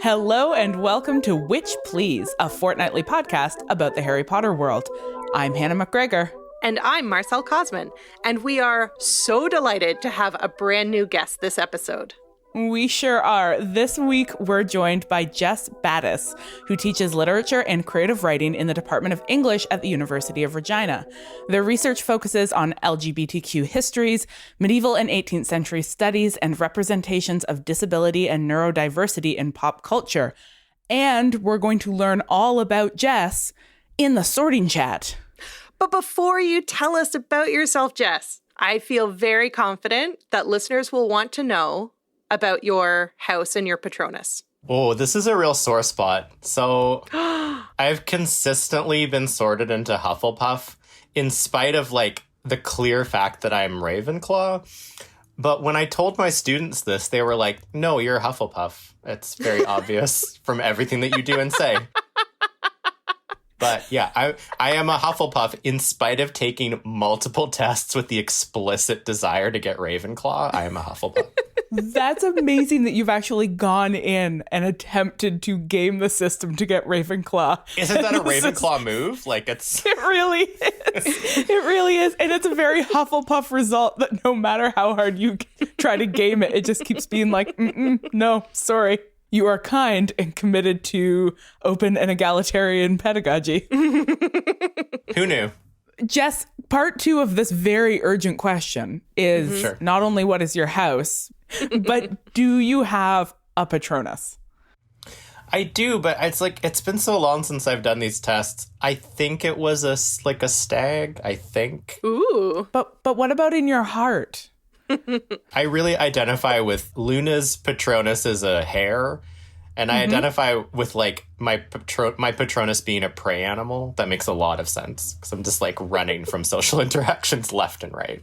Hello and welcome to Witch Please, a fortnightly podcast about the Harry Potter world. I'm Hannah McGregor. And I'm Marcel Cosman, and we are so delighted to have a brand new guest this episode. We sure are. This week, we're joined by Jes Battis, who teaches literature and creative writing in the Department of English at the University of Regina. Their research focuses on LGBTQ histories, medieval and 18th century studies, and representations of disability and neurodiversity in pop culture. And we're going to learn all about Jes in the sorting chat. But before you tell us about yourself, Jes, I feel very confident that listeners will want to know about your house and your Patronus. Oh, this is a real sore spot. So I've consistently been sorted into Hufflepuff in spite of the clear fact that I'm Ravenclaw. But when I told my students this, they were like, no, you're Hufflepuff. It's very obvious from everything that you do and say. But yeah, I am a Hufflepuff in spite of taking multiple tests with the explicit desire to get Ravenclaw. I am a Hufflepuff. That's amazing that you've actually gone in and attempted to game the system to get Ravenclaw. Isn't that a Ravenclaw move? It really is. It really is. And it's a very Hufflepuff result that no matter how hard you try to game it, it just keeps being like, no, sorry. You are kind and committed to open and egalitarian pedagogy. Who knew? Jes, part 2 of this very urgent question is not only what is your house, but do you have a Patronus? I do, but it's been so long since I've done these tests. I think it was a stag, I think. Ooh. But what about in your heart? I really identify with Luna's Patronus as a hare, and I identify with my Patronus being a prey animal. That makes a lot of sense because I'm just running from social interactions left and right.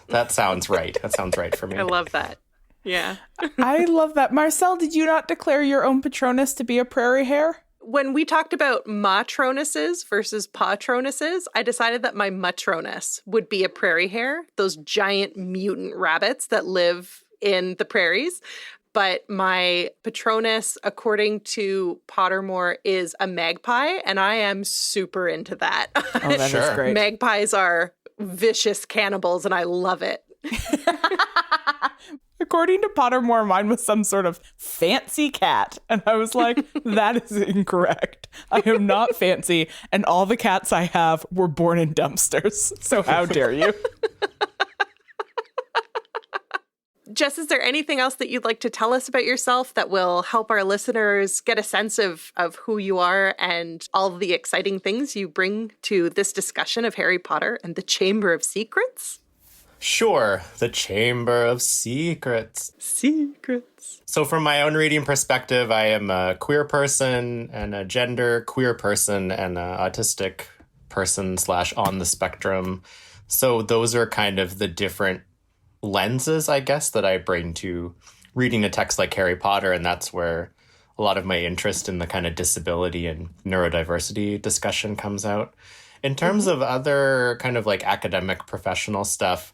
That sounds right. That sounds right for me. I love that. Yeah. I love that. Marcel, did you not declare your own Patronus to be a prairie hare? When we talked about matronuses versus patronuses, I decided that my matronus would be a prairie hare, those giant mutant rabbits that live in the prairies. But my Patronus, according to Pottermore, is a magpie, and I am super into that. Oh, that is great. Magpies are vicious cannibals, and I love it. According to Pottermore, mine was some sort of fancy cat. And I was like, that is incorrect. I am not fancy. And all the cats I have were born in dumpsters. So how dare you? Jes, is there anything else that you'd like to tell us about yourself that will help our listeners get a sense of who you are and all the exciting things you bring to this discussion of Harry Potter and the Chamber of Secrets? Sure, the Chamber of Secrets. Secrets. So from my own reading perspective, I am a queer person and a gender queer person and an autistic person / on the spectrum. So those are kind of the different lenses, I guess, that I bring to reading a text like Harry Potter. And that's where a lot of my interest in the kind of disability and neurodiversity discussion comes out. In terms of other kind of academic professional stuff,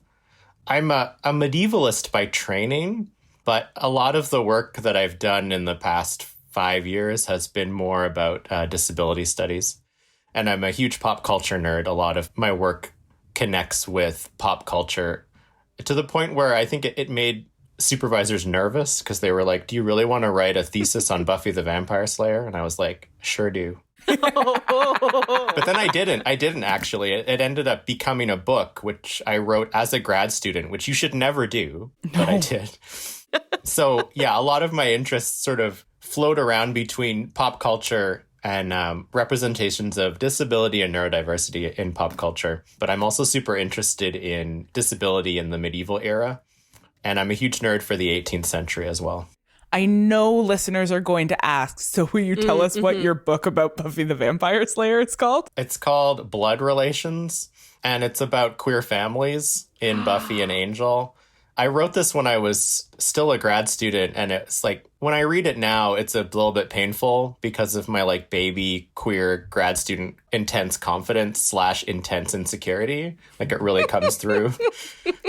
I'm a medievalist by training, but a lot of the work that I've done in the past 5 years has been more about disability studies. And I'm a huge pop culture nerd. A lot of my work connects with pop culture to the point where I think it made supervisors nervous because they were like, do you really want to write a thesis on Buffy the Vampire Slayer? And I was like, sure do. But then I didn't actually. It ended up becoming a book, which I wrote as a grad student, which you should never do, but I did. So yeah, a lot of my interests sort of float around between pop culture and representations of disability and neurodiversity in pop culture. But I'm also super interested in disability in the medieval era. And I'm a huge nerd for the 18th century as well. I know listeners are going to ask, so will you tell us what your book about Buffy the Vampire Slayer is called? It's called Blood Relations, and it's about queer families in Buffy and Angel. I wrote this when I was still a grad student, and it's like, when I read it now, it's a little bit painful because of my like baby queer grad student intense confidence / intense insecurity. Like it really comes through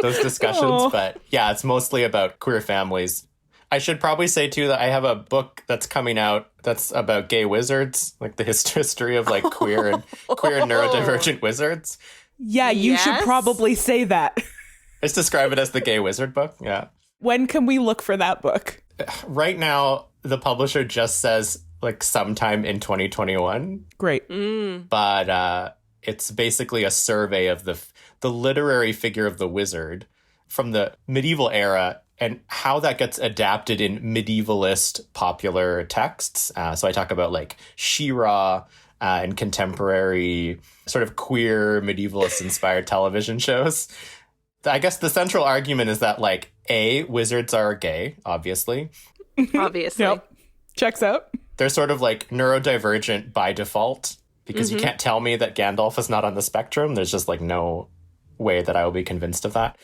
those discussions. Oh. But yeah, it's mostly about queer families. I should probably say too that I have a book that's coming out that's about gay wizards, like the history of like queer and neurodivergent wizards. Yeah, you should Yes. probably say that. Let's describe it as the gay wizard book. Yeah. When can we look for that book? Right now, the publisher just says like sometime in 2021, Great. but it's basically a survey of the literary figure of the wizard from the medieval era and how that gets adapted in medievalist popular texts. So I talk about like She-Ra and contemporary sort of queer medievalist inspired television shows. I guess the central argument is that like wizards are gay, obviously. Obviously. Yep. Checks out. They're sort of like neurodivergent by default because you can't tell me that Gandalf is not on the spectrum. There's just like no way that I will be convinced of that.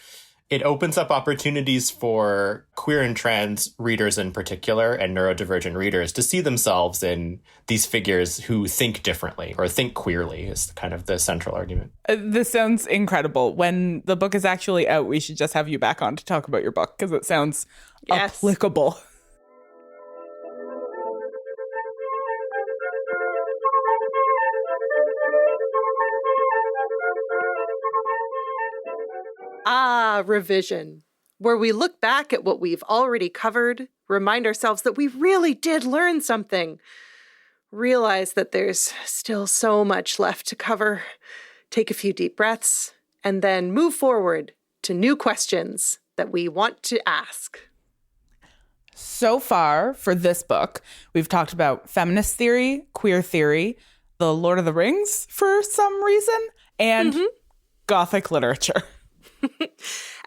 It opens up opportunities for queer and trans readers in particular and neurodivergent readers to see themselves in these figures who think differently or think queerly is kind of the central argument. This sounds incredible. When the book is actually out, we should just have you back on to talk about your book because it sounds Yes. applicable. Revision, where we look back at what we've already covered, remind ourselves that we really did learn something, realize that there's still so much left to cover, take a few deep breaths, and then move forward to new questions that we want to ask. So far for this book, we've talked about feminist theory, queer theory, the Lord of the Rings for some reason, and Gothic literature.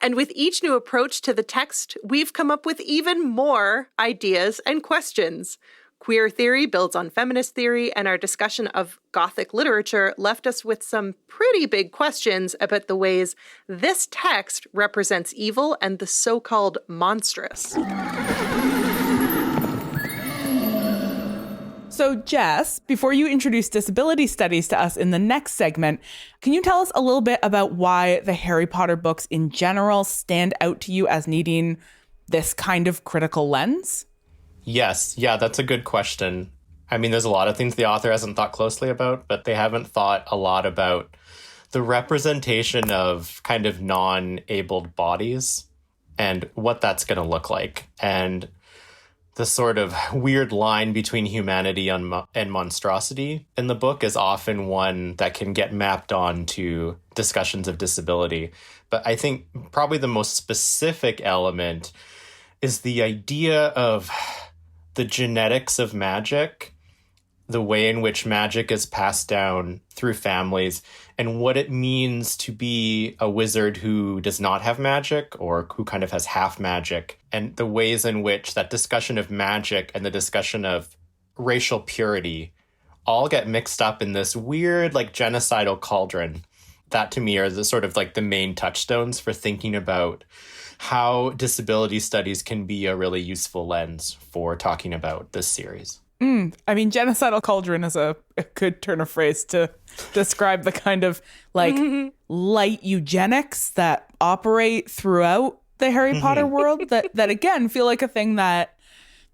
And with each new approach to the text, we've come up with even more ideas and questions. Queer theory builds on feminist theory, and our discussion of Gothic literature left us with some pretty big questions about the ways this text represents evil and the so-called monstrous. So, Jess, before you introduce disability studies to us in the next segment, can you tell us a little bit about why the Harry Potter books in general stand out to you as needing this kind of critical lens? Yes. Yeah, that's a good question. I mean, there's a lot of things the author hasn't thought closely about, but they haven't thought a lot about the representation of kind of non-abled bodies and what that's going to look like. And the sort of weird line between humanity and monstrosity in the book is often one that can get mapped on to discussions of disability. But I think probably the most specific element is the idea of the genetics of magic, the way in which magic is passed down through families, and what it means to be a wizard who does not have magic or who kind of has half magic, and the ways in which that discussion of magic and the discussion of racial purity all get mixed up in this weird, like, genocidal cauldron. That to me are the sort of like the main touchstones for thinking about how disability studies can be a really useful lens for talking about this series. I mean, genocidal cauldron is a good turn of phrase to describe the kind of like light eugenics that operate throughout the Harry Potter world that again feel like a thing that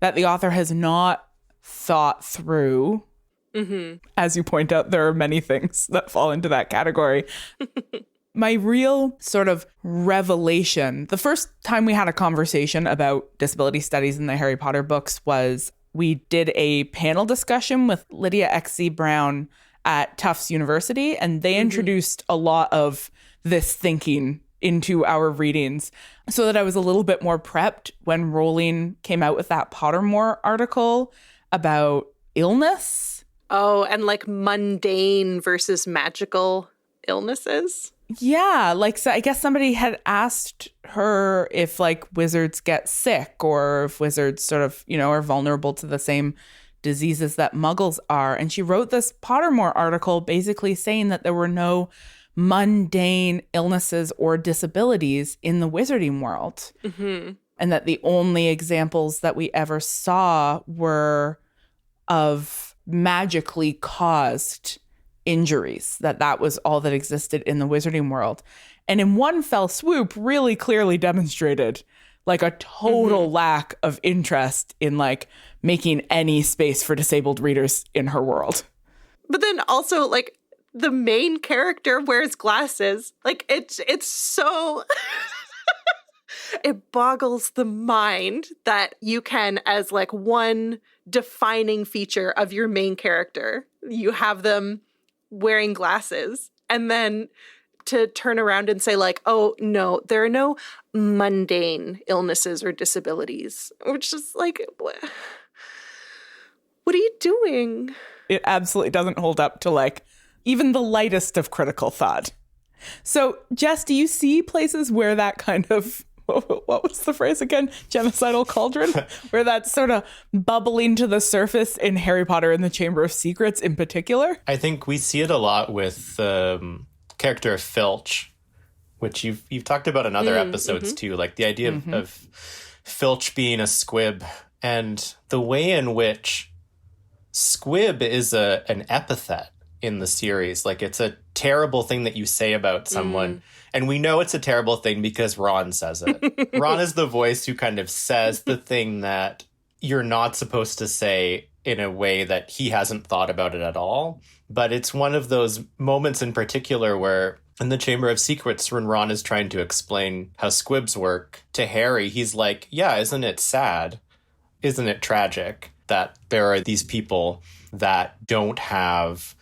the author has not thought through. As you point out, there are many things that fall into that category. My real sort of revelation, the first time we had a conversation about disability studies in the Harry Potter books was we did a panel discussion with Lydia X.C. Brown at Tufts University, and they introduced a lot of this thinking into our readings so that I was a little bit more prepped when Rowling came out with that Pottermore article about illness. Oh, and like mundane versus magical illnesses. Yeah, like, so I guess somebody had asked her if like wizards get sick or if wizards sort of, you know, are vulnerable to the same diseases that muggles are. And she wrote this Pottermore article basically saying that there were no mundane illnesses or disabilities in the wizarding world. And that the only examples that we ever saw were of magically caused injuries, that was all that existed in the wizarding world. And in one fell swoop, really clearly demonstrated like a total lack of interest in like making any space for disabled readers in her world. But then also like the main character wears glasses. Like it's so it boggles the mind that you can, as like one defining feature of your main character, you have them wearing glasses, and then to turn around and say like, oh no, there are no mundane illnesses or disabilities, which is like, what are you doing? It absolutely doesn't hold up to like even the lightest of critical thought. So Jess, do you see places where that kind of, what was the phrase again? Genocidal cauldron? Where that's sort of bubbling to the surface in Harry Potter and the Chamber of Secrets in particular? I think we see it a lot with the character of Filch, which you've talked about in other episodes too, like the idea of Filch being a squib, and the way in which squib is an epithet in the series. Like it's a terrible thing that you say about someone. And we know it's a terrible thing because Ron says it. Ron is the voice who kind of says the thing that you're not supposed to say in a way that he hasn't thought about it at all. But it's one of those moments in particular where in the Chamber of Secrets, when Ron is trying to explain how squibs work to Harry, he's like, yeah, isn't it sad? Isn't it tragic that there are these people that don't have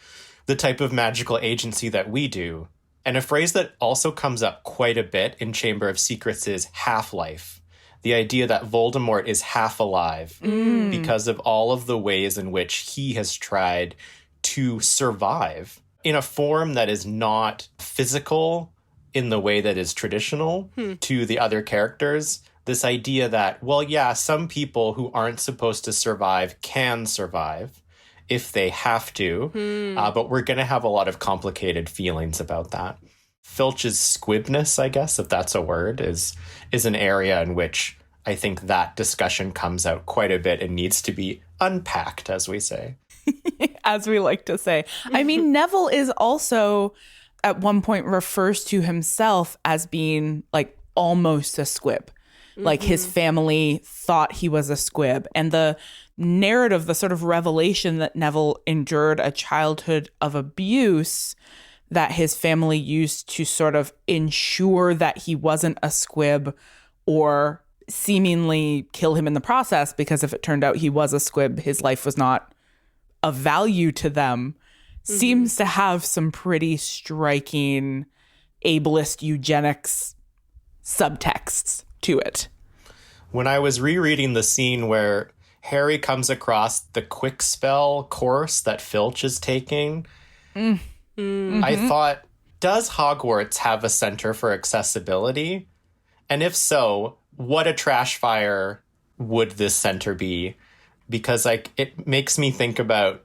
the type of magical agency that we do? And a phrase that also comes up quite a bit in Chamber of Secrets is half-life. The idea that Voldemort is half alive because of all of the ways in which he has tried to survive in a form that is not physical in the way that is traditional to the other characters. This idea that, well, yeah, some people who aren't supposed to survive can survive if they have to, but we're going to have a lot of complicated feelings about that. Filch's squibness, I guess, if that's a word, is an area in which I think that discussion comes out quite a bit and needs to be unpacked, as we say. As we like to say. I mean, Neville is also at one point refers to himself as being like almost a squib. Like his family thought he was a squib. And the narrative, the sort of revelation that Neville endured a childhood of abuse that his family used to sort of ensure that he wasn't a squib or seemingly kill him in the process, because if it turned out he was a squib, his life was not of value to them, seems to have some pretty striking ableist eugenics subtexts to it. When I was rereading the scene where Harry comes across the quick spell course that Filch is taking, I thought, does Hogwarts have a center for accessibility? And if so, what a trash fire would this center be? Because it makes me think about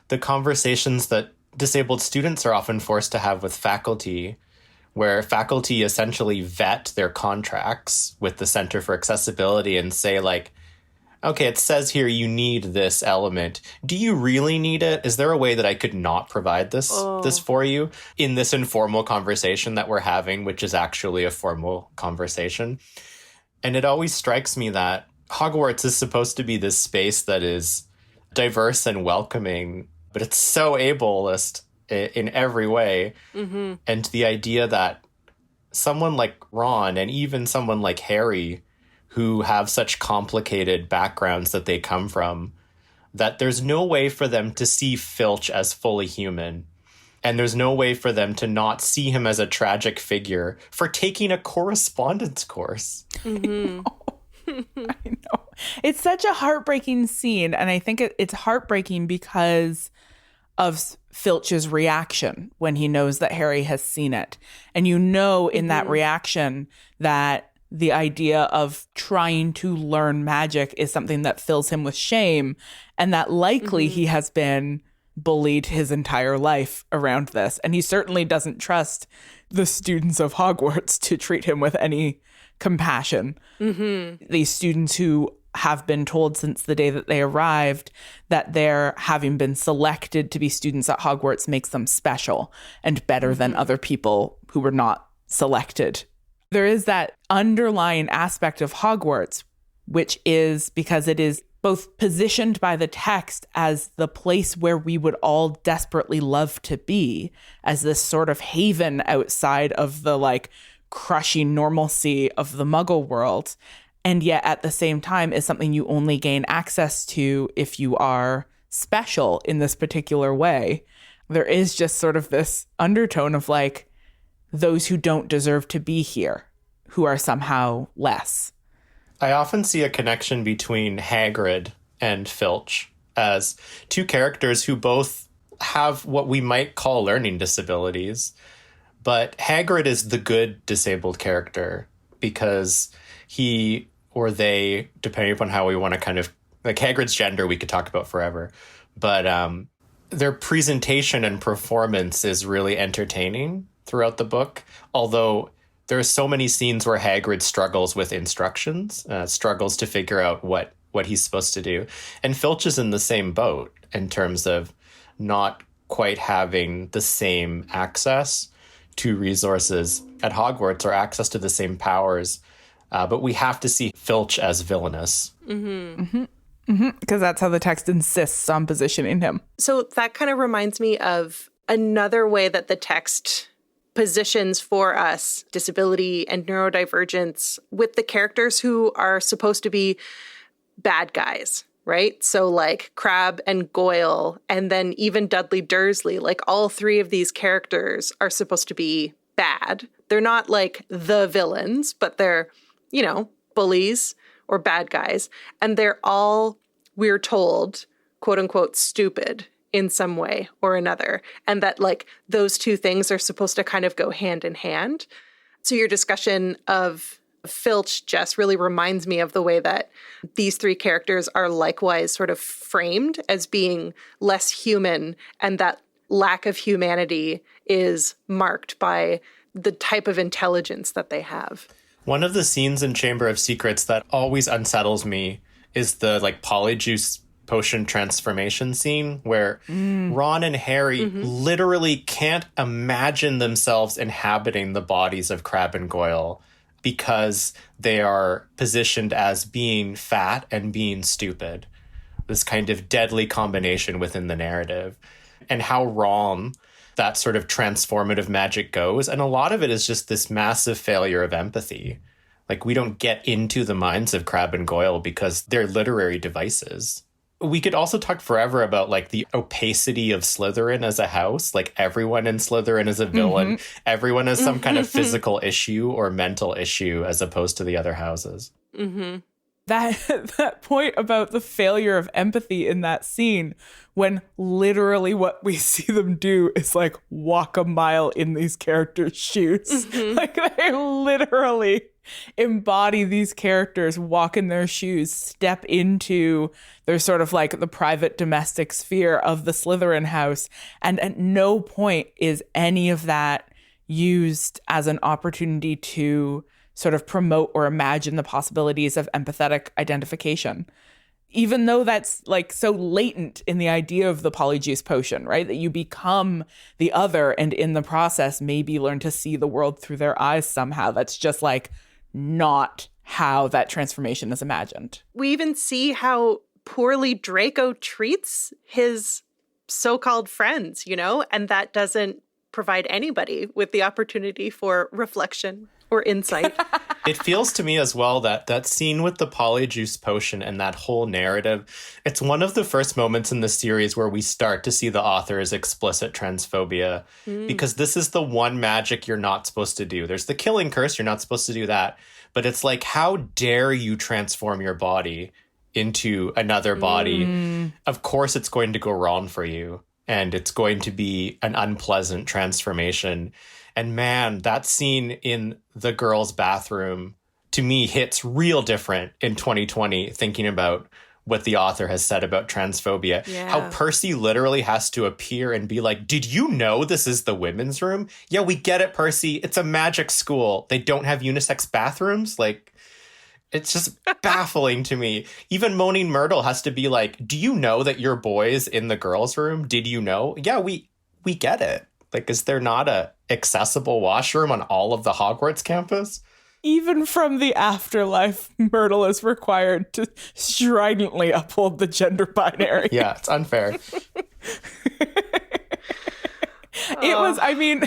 the conversations that disabled students are often forced to have with faculty, where faculty essentially vet their contracts with the Center for Accessibility and say, like, okay, it says here you need this element. Do you really need it? Is there a way that I could not provide this for you in this informal conversation that we're having, which is actually a formal conversation? And it always strikes me that Hogwarts is supposed to be this space that is diverse and welcoming, but it's so ableist in every way. And the idea that someone like Ron and even someone like Harry, who have such complicated backgrounds that they come from, that there's no way for them to see Filch as fully human. And there's no way for them to not see him as a tragic figure for taking a correspondence course. I know. It's such a heartbreaking scene. And I think it's heartbreaking because of Filch's reaction when he knows that Harry has seen it. And you know in that reaction that the idea of trying to learn magic is something that fills him with shame, and that likely he has been bullied his entire life around this. And he certainly doesn't trust the students of Hogwarts to treat him with any compassion. These students who have been told since the day that they arrived that their having been selected to be students at Hogwarts makes them special and better than other people who were not selected. There is that underlying aspect of Hogwarts, which is because it is both positioned by the text as the place where we would all desperately love to be, as this sort of haven outside of the like crushing normalcy of the Muggle world. And yet at the same time is something you only gain access to if you are special in this particular way. There is just sort of this undertone of like those who don't deserve to be here, who are somehow less. I often see a connection between Hagrid and Filch as two characters who both have what we might call learning disabilities. But Hagrid is the good disabled character because he or they, depending upon how we want to kind of, like Hagrid's gender we could talk about forever, but their presentation and performance is really entertaining throughout the book, although there are so many scenes where Hagrid struggles with instructions, struggles to figure out what he's supposed to do. And Filch is in the same boat in terms of not quite having the same access to resources at Hogwarts or access to the same powers. But we have to see Filch as villainous. Because that's how the text insists on positioning him. So that kind of reminds me of another way that the text positions for us disability and neurodivergence with the characters who are supposed to be bad guys, right? So like Crabbe and Goyle, and then even Dudley Dursley, like all three of these characters are supposed to be bad. They're not like the villains, but they're, you know, bullies or bad guys. And they're all, we're told, quote unquote, stupid in some way or another. And that like those two things are supposed to kind of go hand in hand. So your discussion of Filch, Jess, really reminds me of the way that these three characters are likewise sort of framed as being less human, and that lack of humanity is marked by the type of intelligence that they have. One of the scenes in Chamber of Secrets that always unsettles me is the like polyjuice potion transformation scene where Ron and Harry literally can't imagine themselves inhabiting the bodies of Crabbe and Goyle because they are positioned as being fat and being stupid. This kind of deadly combination within the narrative, and how wrong that sort of transformative magic goes. And a lot of it is just this massive failure of empathy. Like, we don't get into the minds of Crabbe and Goyle because they're literary devices. We could also talk forever about like the opacity of Slytherin as a house. Like, everyone in Slytherin is a villain. Everyone has some kind of physical issue or mental issue as opposed to the other houses. That point about the failure of empathy in that scene, when literally what we see them do is like walk a mile in these characters' shoes. Like, they literally embody these characters, walk in their shoes, step into their sort of like the private domestic sphere of the Slytherin house. And at no point is any of that used as an opportunity to sort of promote or imagine the possibilities of empathetic identification, even though that's like so latent in the idea of the polyjuice potion, right? That you become the other and in the process maybe learn to see the world through their eyes somehow. That's just like not how that transformation is imagined. We even see how poorly Draco treats his so-called friends, you know, and that doesn't provide anybody with the opportunity for reflection or insight. It feels to me as well that scene with the polyjuice potion and that whole narrative, it's one of the first moments in the series where we start to see the author's explicit transphobia, because this is the one magic you're not supposed to do. There's the killing curse, you're not supposed to do that. But it's like, how dare you transform your body into another body? Of course it's going to go wrong for you, and it's going to be an unpleasant transformation. And man, that scene in the girls' bathroom, to me, hits real different in 2020, thinking about what the author has said about transphobia. Yeah. How Percy literally has to appear and be like, did you know this is the women's room? Yeah, we get it, Percy. It's a magic school. They don't have unisex bathrooms. Like, it's just baffling to me. Even Moaning Myrtle has to be like, do you know that your boy's in the girls' room? Did you know? Yeah, we get it. Like, is there not a accessible washroom on all of the Hogwarts campus? Even from the afterlife, Myrtle is required to stridently uphold the gender binary. Yeah, it's unfair. It was, I mean,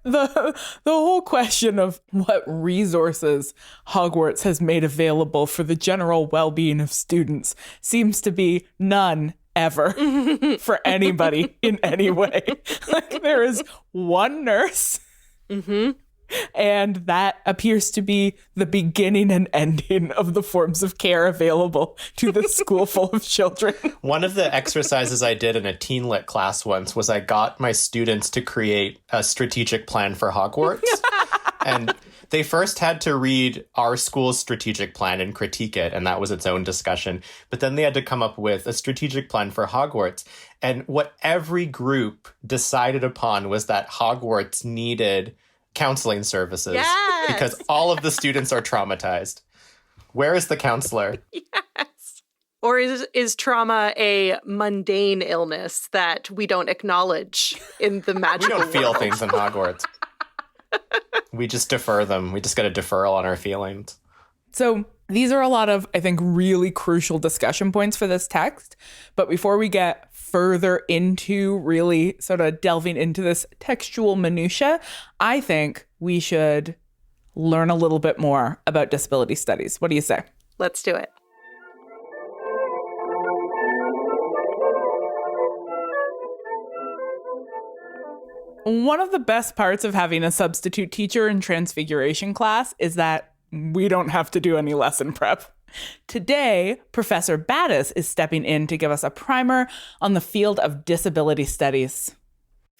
the whole question of what resources Hogwarts has made available for the general well-being of students seems to be none ever for anybody in any way. Like, there is one nurse. Mm-hmm. And that appears to be the beginning and ending of the forms of care available to the school full of children. One of the exercises I did in a teen lit class once was I got my students to create a strategic plan for Hogwarts. And they first had to read our school's strategic plan and critique it, and that was its own discussion. But then they had to come up with a strategic plan for Hogwarts. And what every group decided upon was that Hogwarts needed counseling services. Yes. Because all of the students are traumatized. Where is the counselor? Yes. Or is trauma a mundane illness that we don't acknowledge in the We magical don't feel world? things in Hogwarts. We just defer them. We just get a deferral on our feelings. So these are a lot of, I think, really crucial discussion points for this text. But before we get further into really sort of delving into this textual minutia, I think we should learn a little bit more about disability studies. What do you say? Let's do it. One of the best parts of having a substitute teacher in Transfiguration class is that we don't have to do any lesson prep. Today, Professor Battis is stepping in to give us a primer on the field of disability studies.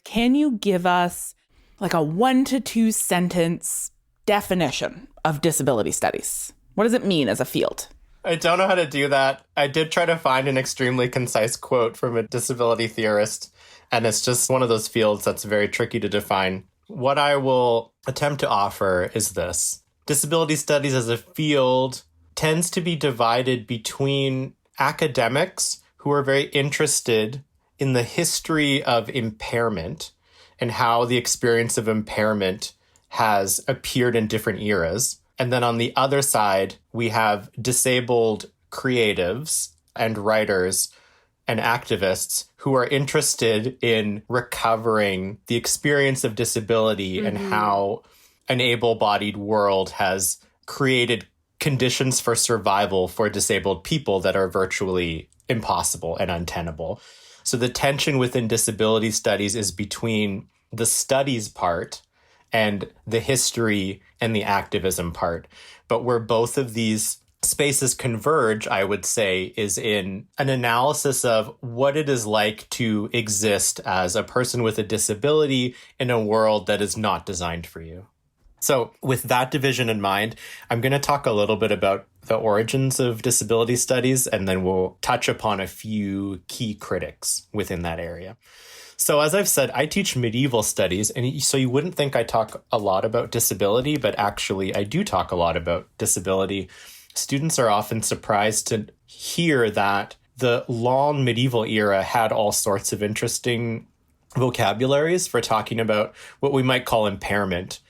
Can you give us like a 1 to 2 sentence definition of disability studies? What does it mean as a field? I don't know how to do that. I did try to find an extremely concise quote from a disability theorist, and it's just one of those fields that's very tricky to define. What I will attempt to offer is this. Disability studies as a field tends to be divided between academics who are very interested in the history of impairment and how the experience of impairment has appeared in different eras. And then on the other side, we have disabled creatives and writers and activists who are interested in recovering the experience of disability and how an able-bodied world has created conditions for survival for disabled people that are virtually impossible and untenable. So the tension within disability studies is between the studies part and the history and the activism part. But where both of these spaces converge, I would say, is in an analysis of what it is like to exist as a person with a disability in a world that is not designed for you. So with that division in mind, I'm going to talk a little bit about the origins of disability studies, and then we'll touch upon a few key critics within that area. So as I've said, I teach medieval studies, and so you wouldn't think I talk a lot about disability, but actually I do talk a lot about disability. Students are often surprised to hear that the long medieval era had all sorts of interesting vocabularies for talking about what we might call impairment.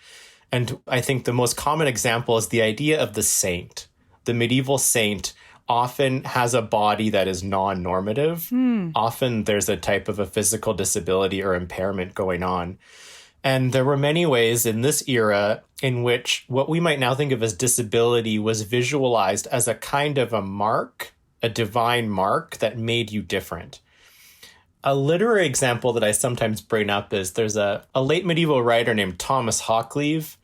And I think the most common example is the idea of the saint. The medieval saint often has a body that is non-normative. Often there's a type of a physical disability or impairment going on. And there were many ways in this era in which what we might now think of as disability was visualized as a kind of a mark, a divine mark that made you different. A literary example that I sometimes bring up is there's a late medieval writer named Thomas Hoccleve,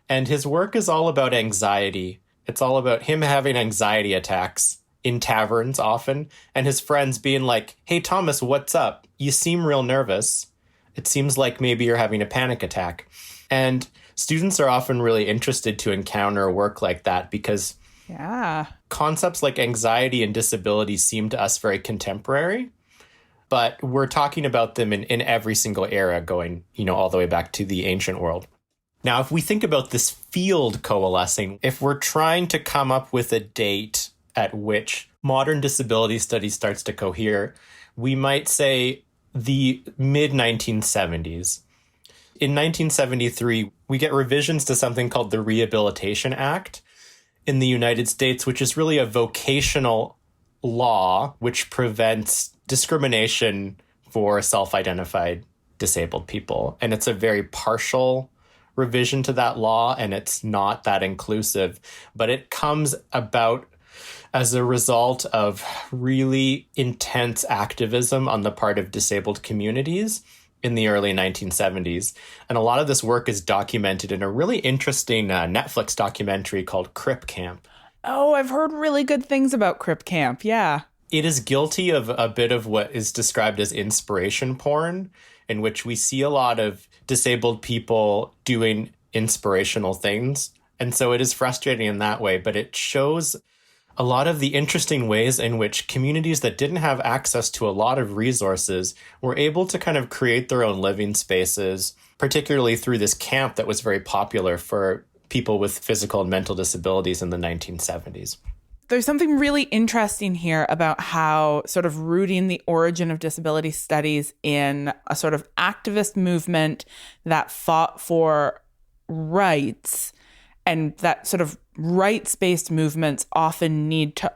and his work is all about anxiety. It's all about him having anxiety attacks in taverns often, and his friends being like, "Hey, Thomas, what's up? You seem real nervous. It seems like maybe you're having a panic attack." And students are often really interested to encounter work like that because concepts like anxiety and disability seem to us very contemporary, but we're talking about them in every single era going, all the way back to the ancient world. Now, if we think about this field coalescing, if we're trying to come up with a date at which modern disability study starts to cohere, we might say the mid-1970s. In 1973, we get revisions to something called the Rehabilitation Act in the United States, which is really a vocational law which prevents discrimination for self-identified disabled people. And it's a very partial revision to that law, and it's not that inclusive, but it comes about as a result of really intense activism on the part of disabled communities in the early 1970s. And a lot of this work is documented in a really interesting Netflix documentary called Crip Camp. Oh, I've heard really good things about Crip Camp. Yeah. It is guilty of a bit of what is described as inspiration porn, in which we see a lot of disabled people doing inspirational things. And so it is frustrating in that way, but it shows a lot of the interesting ways in which communities that didn't have access to a lot of resources were able to kind of create their own living spaces, particularly through this camp that was very popular for people with physical and mental disabilities in the 1970s. There's something really interesting here about how sort of rooting the origin of disability studies in a sort of activist movement that fought for rights, and that sort of rights-based movements often need to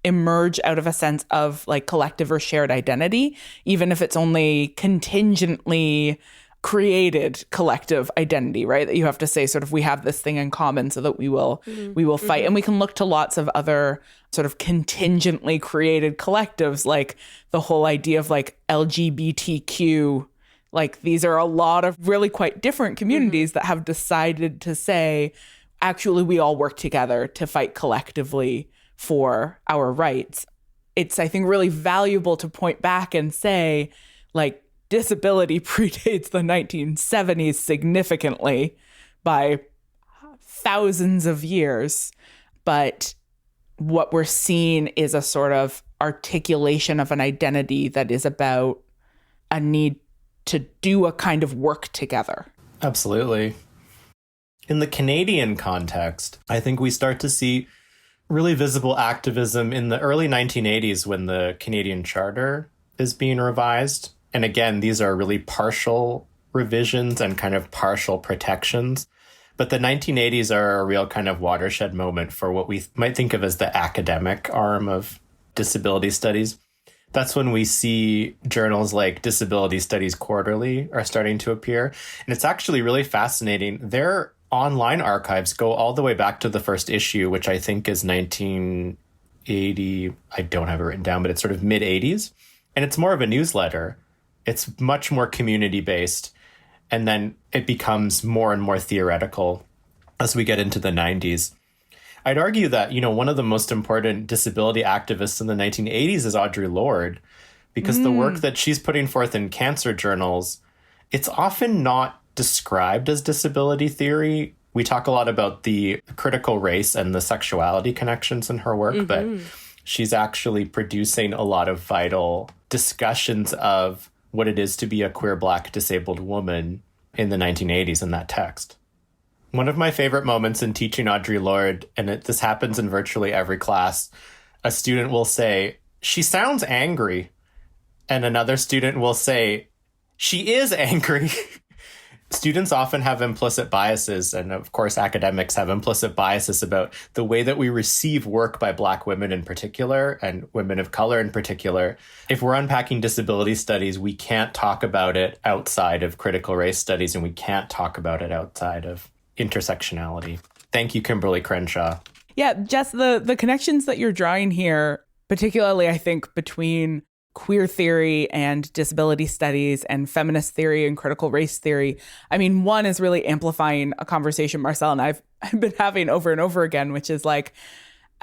emerge out of a sense of like collective or shared identity, even if it's only contingently created collective identity, right? That you have to say sort of, we have this thing in common so that we will fight. And we can look to lots of other sort of contingently created collectives, like the whole idea of like LGBTQ. Like these are a lot of really quite different communities that have decided to say, actually, we all work together to fight collectively for our rights. It's, I think, really valuable to point back and say, like, disability predates the 1970s significantly by thousands of years. But what we're seeing is a sort of articulation of an identity that is about a need to do a kind of work together. Absolutely. In the Canadian context, I think we start to see really visible activism in the early 1980s when the Canadian Charter is being revised. And again, these are really partial revisions and kind of partial protections. But the 1980s are a real kind of watershed moment for what we might think of as the academic arm of disability studies. That's when we see journals like Disability Studies Quarterly are starting to appear. And it's actually really fascinating. Their online archives go all the way back to the first issue, which I think is 1980. I don't have it written down, but it's sort of mid-80s. And it's more of a newsletter. It's much more community-based. And then it becomes more and more theoretical as we get into the 90s. I'd argue that, one of the most important disability activists in the 1980s is Audre Lorde, because the work that she's putting forth in cancer journals, it's often not described as disability theory. We talk a lot about the critical race and the sexuality connections in her work, but she's actually producing a lot of vital discussions of what it is to be a queer Black disabled woman in the 1980s in that text. One of my favorite moments in teaching Audre Lorde, and this happens in virtually every class, a student will say, "She sounds angry." And another student will say, "She is angry." Students often have implicit biases, and of course academics have implicit biases about the way that we receive work by Black women in particular, and women of color in particular. If we're unpacking disability studies, we can't talk about it outside of critical race studies, and we can't talk about it outside of intersectionality. Thank you, Kimberly Crenshaw. Yeah, Jess, the connections that you're drawing here, particularly I think between queer theory and disability studies and feminist theory and critical race theory. I mean, one is really amplifying a conversation Marcel and I've been having over and over again, which is like,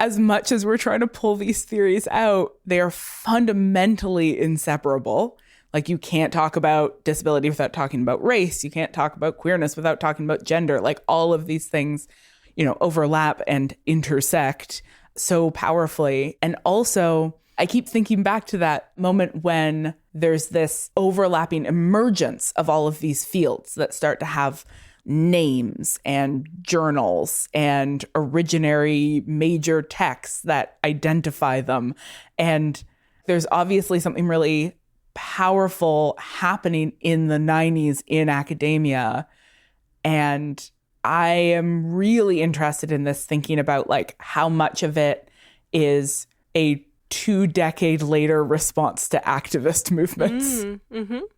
as much as we're trying to pull these theories out, they are fundamentally inseparable. Like you can't talk about disability without talking about race. You can't talk about queerness without talking about gender. Like all of these things, overlap and intersect. so powerfully. And also, I keep thinking back to that moment when there's this overlapping emergence of all of these fields that start to have names and journals and originary major texts that identify them. And there's obviously something really powerful happening in the 90s in academia. And I am really interested in this, thinking about like how much of it is a 2-decade later response to activist movements,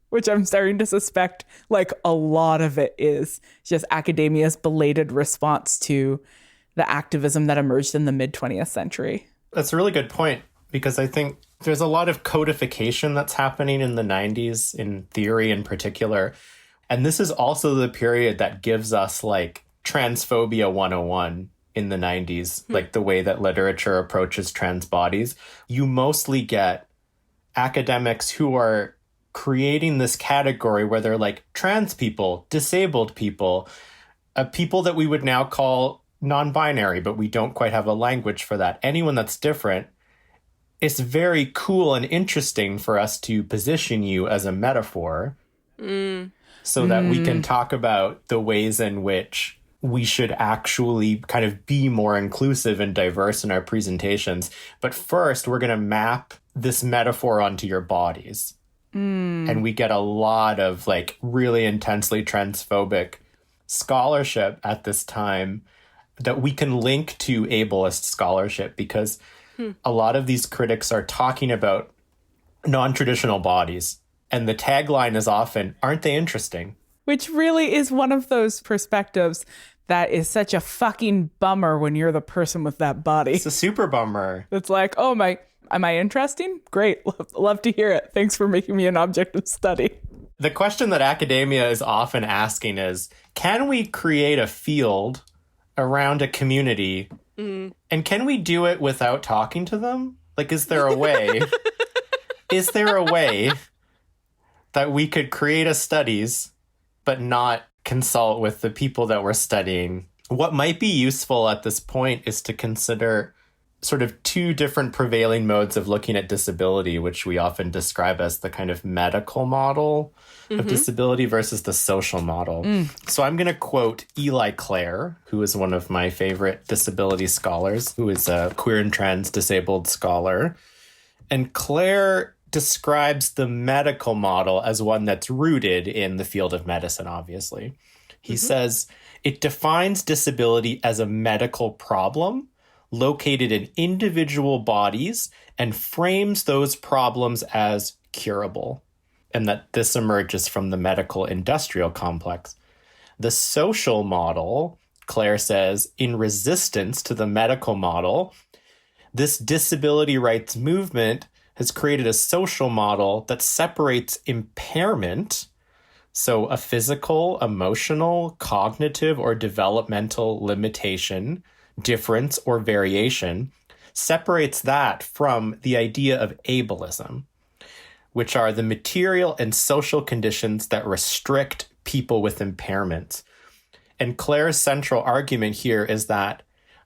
which I'm starting to suspect like a lot of it is just academia's belated response to the activism that emerged in the mid-20th century. That's a really good point, because I think there's a lot of codification that's happening in the 90s, in theory in particular. And this is also the period that gives us like transphobia 101 in the 90s, like the way that literature approaches trans bodies. You mostly get academics who are creating this category where they're like trans people, disabled people, people that we would now call non-binary, but we don't quite have a language for that. Anyone that's different. It's very cool and interesting for us to position you as a metaphor so that we can talk about the ways in which we should actually kind of be more inclusive and diverse in our presentations. But first, we're going to map this metaphor onto your bodies. And we get a lot of like really intensely transphobic scholarship at this time that we can link to ableist scholarship, because a lot of these critics are talking about non-traditional bodies. And the tagline is often, aren't they interesting? Which really is one of those perspectives that is such a fucking bummer when you're the person with that body. It's a super bummer. It's like, oh my, am I interesting? Great. Love to hear it. Thanks for making me an object of study. The question that academia is often asking is, can we create a field around a community? And can we do it without talking to them? Like, is there a way? Is there a way that we could create a studies but not consult with the people that we're studying? What might be useful at this point is to consider sort of two different prevailing modes of looking at disability, which we often describe as the kind of medical model of disability versus the social model. So I'm going to quote Eli Clare, who is one of my favorite disability scholars, who is a queer and trans disabled scholar. And Clare describes the medical model as one that's rooted in the field of medicine, obviously. He says, it defines disability as a medical problem located in individual bodies and frames those problems as curable, and that this emerges from the medical industrial complex. The social model, Clare says, in resistance to the medical model, this disability rights movement has created a social model that separates impairment, so a physical, emotional, cognitive, or developmental limitation, difference, or variation, separates that from the idea of ableism, which are the material and social conditions that restrict people with impairments. And Clare's central argument here is that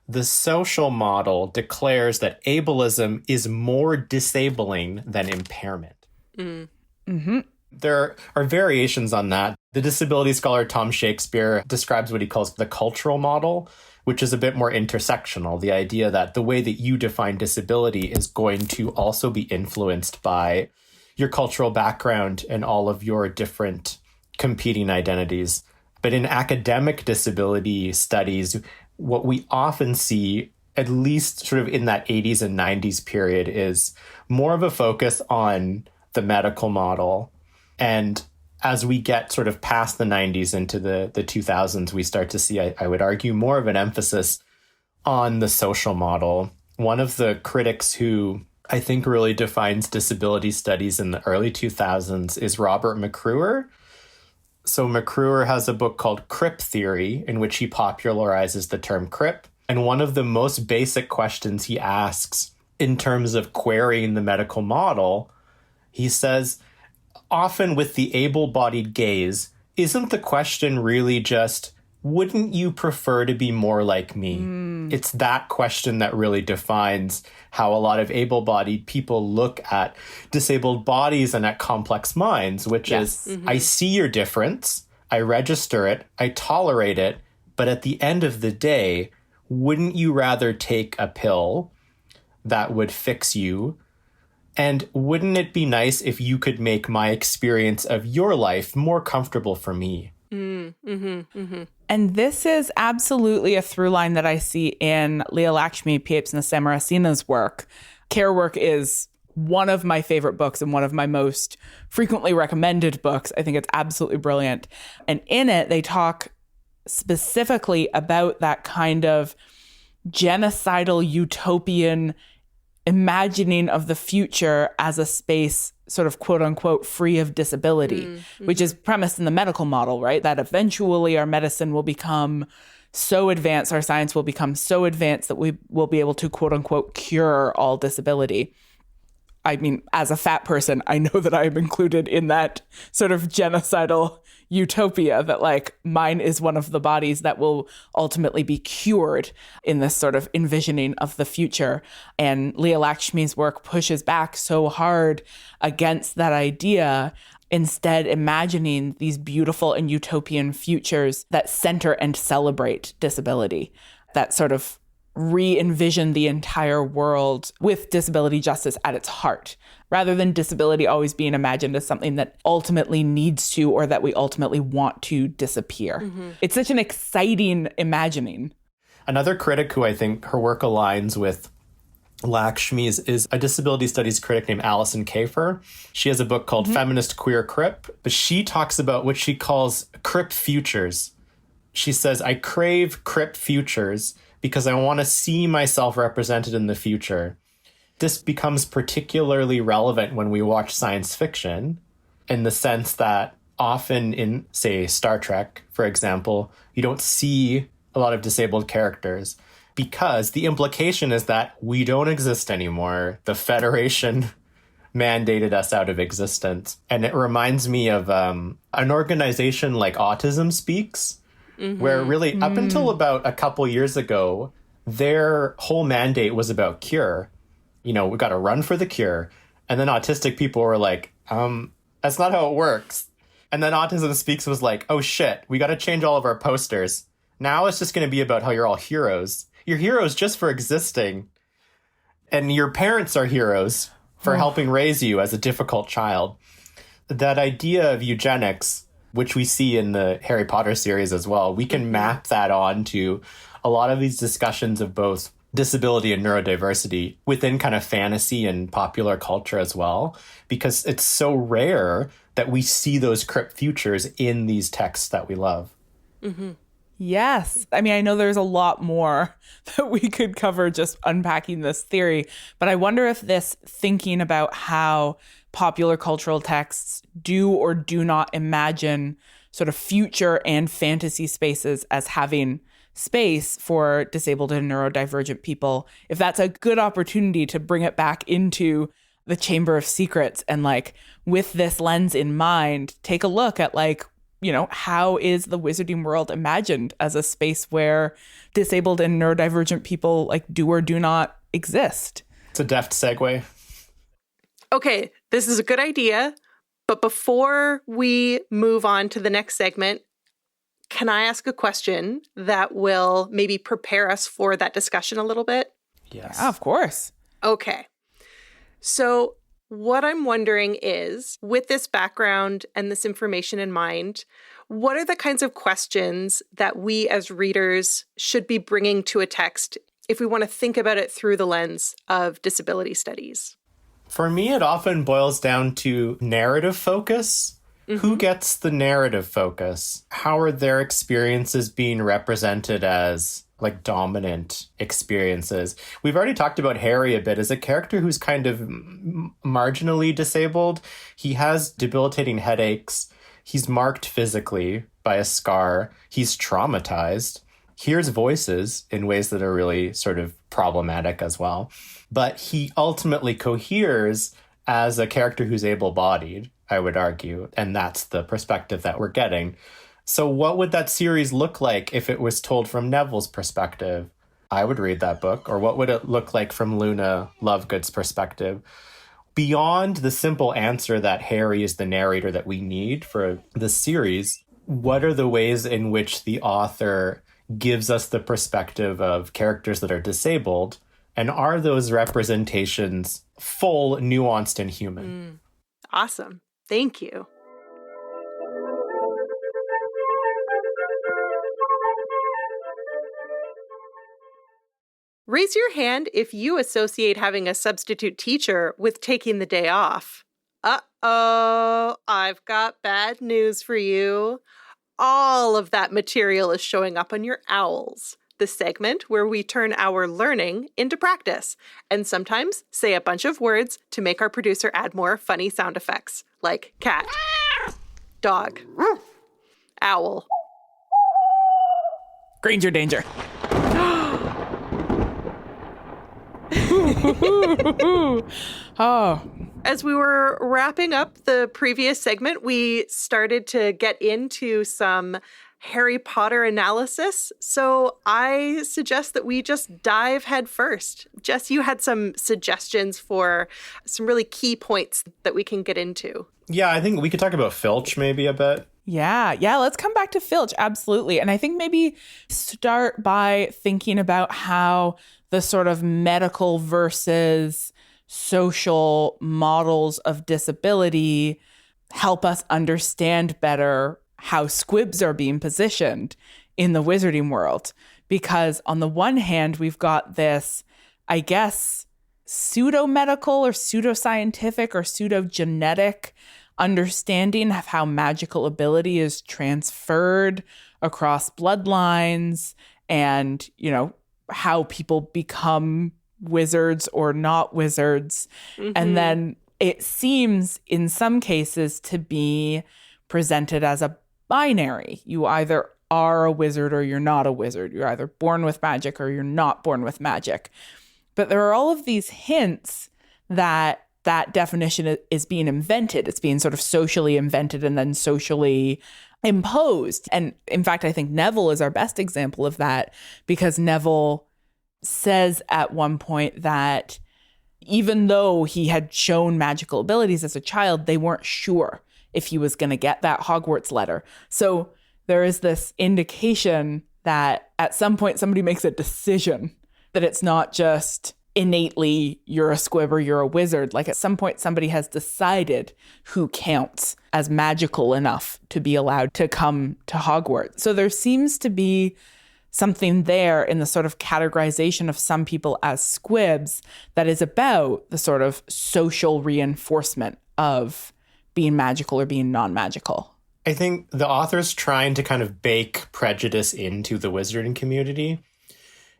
the social model declares that ableism is more disabling than impairment. There are variations on that. The disability scholar Tom Shakespeare describes what he calls the cultural model, which is a bit more intersectional. The idea that the way that you define disability is going to also be influenced by your cultural background and all of your different competing identities. But in academic disability studies, what we often see, at least sort of in that 80s and 90s period, is more of a focus on the medical model. And as we get sort of past the 90s into the 2000s, we start to see, I would argue, more of an emphasis on the social model. One of the critics who I think really defines disability studies in the early 2000s is Robert McCruer. So McCruer has a book called Crip Theory, in which he popularizes the term crip. And one of the most basic questions he asks in terms of querying the medical model, he says, often with the able-bodied gaze, isn't the question really just, wouldn't you prefer to be more like me? It's that question that really defines how a lot of able-bodied people look at disabled bodies and at complex minds, which is, I see your difference, I register it, I tolerate it, but at the end of the day, wouldn't you rather take a pill that would fix you? And wouldn't it be nice if you could make my experience of your life more comfortable for me? And this is absolutely a through line that I see in Leah Lakshmi P.H. Samarasina's work. Care Work is one of my favorite books and one of my most frequently recommended books. I think it's absolutely brilliant. And in it, they talk specifically about that kind of genocidal utopian imagining of the future as a space sort of quote unquote free of disability, which is premised in the medical model, right? That eventually our medicine will become so advanced, our science will become so advanced that we will be able to quote unquote cure all disability. I mean, as a fat person, I know that I am included in that sort of genocidal utopia that like mine is one of the bodies that will ultimately be cured in this sort of envisioning of the future. And Leah Lakshmi's work pushes back so hard against that idea, instead imagining these beautiful and utopian futures that center and celebrate disability, that sort of re-envision the entire world with disability justice at its heart, rather than disability always being imagined as something that ultimately needs to or that we ultimately want to disappear. It's such an exciting imagining. Another critic who I think her work aligns with Lakshmi's is a disability studies critic named Alison Kafer. She has a book called Feminist Queer Crip, but she talks about what she calls crip futures. She says, I crave crip futures because I want to see myself represented in the future. This becomes particularly relevant when we watch science fiction, in the sense that often in, say, Star Trek, for example, you don't see a lot of disabled characters because the implication is that we don't exist anymore. The Federation mandated us out of existence. And it reminds me of an organization like Autism Speaks, where really up until about a couple years ago, their whole mandate was about cure. You know, we got to run for the cure. And then autistic people were like, that's not how it works. And then Autism Speaks was like, oh shit, we got to change all of our posters. Now it's just going to be about how you're all heroes. You're heroes just for existing. And your parents are heroes for helping raise you as a difficult child. That idea of eugenics, which we see in the Harry Potter series as well, we can map that onto a lot of these discussions of both disability and neurodiversity within kind of fantasy and popular culture as well, because it's so rare that we see those crip futures in these texts that we love. Yes. I mean, I know there's a lot more that we could cover just unpacking this theory, but I wonder if this thinking about how popular cultural texts do or do not imagine sort of future and fantasy spaces as having space for disabled and neurodivergent people, if that's a good opportunity to bring it back into the Chamber of Secrets and like with this lens in mind, take a look at like, you know, how is the wizarding world imagined as a space where disabled and neurodivergent people like do or do not exist? It's a deft segue. Okay, this is a good idea. But before we move on to the next segment, can I ask a question that will maybe prepare us for that discussion a little bit? Yes. Yeah, of course. Okay. So what I'm wondering is, with this background and this information in mind, what are the kinds of questions that we as readers should be bringing to a text if we want to think about it through the lens of disability studies? For me, it often boils down to narrative focus. Who gets the narrative focus? How are their experiences being represented as like dominant experiences? We've already talked about Harry a bit as a character who's kind of marginally disabled. He has debilitating headaches. He's marked physically by a scar. He's traumatized. Hears voices in ways that are really sort of problematic as well. But he ultimately coheres as a character who's able-bodied, I would argue, and that's the perspective that we're getting. So what would that series look like if it was told from Neville's perspective? I would read that book. Or what would it look like from Luna Lovegood's perspective? Beyond the simple answer that Harry is the narrator that we need for the series, what are the ways in which the author gives us the perspective of characters that are disabled? And are those representations full, nuanced, and human? Awesome. Thank you. Raise your hand if you associate having a substitute teacher with taking the day off. Uh-oh, I've got bad news for you. All of that material is showing up on your Owls, the segment where we turn our learning into practice, and sometimes say a bunch of words to make our producer add more funny sound effects, like cat, dog, owl. Granger danger. Oh. As we were wrapping up the previous segment, we started to get into some Harry Potter analysis. So I suggest that we just dive head first. Jess, you had some suggestions for some really key points that we can get into. Yeah, I think we could talk about Filch maybe a bit. Yeah, let's come back to Filch. Absolutely. And I think maybe start by thinking about how the sort of medical versus social models of disability help us understand better how squibs are being positioned in the wizarding world. Because on the one hand, we've got this, I guess, pseudo-medical or pseudo-scientific or pseudo-genetic understanding of how magical ability is transferred across bloodlines and, how people become wizards or not wizards. Mm-hmm. And then it seems in some cases to be presented as a binary. You either are a wizard or you're not a wizard. You're either born with magic or you're not born with magic. But there are all of these hints that definition is being invented. It's being sort of socially invented and then socially imposed. And in fact, I think Neville is our best example of that, because Neville says at one point that even though he had shown magical abilities as a child, they weren't sure if he was going to get that Hogwarts letter. So there is this indication that at some point somebody makes a decision that it's not just innately you're a squib or you're a wizard. Like at some point somebody has decided who counts as magical enough to be allowed to come to Hogwarts. So there seems to be something there in the sort of categorization of some people as squibs that is about the sort of social reinforcement of being magical or being non-magical. I think the author's trying to kind of bake prejudice into the wizarding community,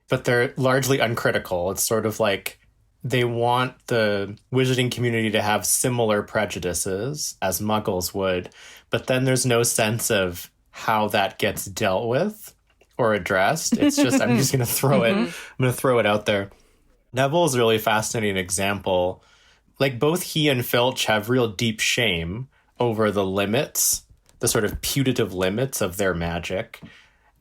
but they're largely uncritical. It's sort of like they want the wizarding community to have similar prejudices as muggles would, but then there's no sense of how that gets dealt with or addressed. It's just, I'm just going to throw it. I'm going to throw it out there. Neville is a really fascinating example. Like both he and Filch have real deep shame over the limits, the sort of putative limits of their magic.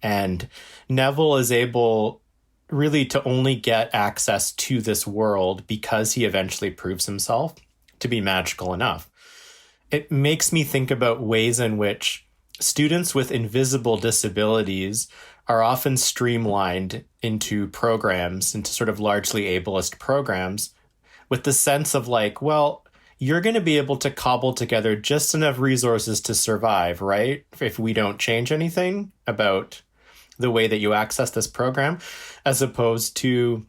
And Neville is able really to only get access to this world because he eventually proves himself to be magical enough. It makes me think about ways in which students with invisible disabilities are often streamlined into programs, into sort of largely ableist programs, with the sense of like, well, you're going to be able to cobble together just enough resources to survive, right? If we don't change anything about the way that you access this program, as opposed to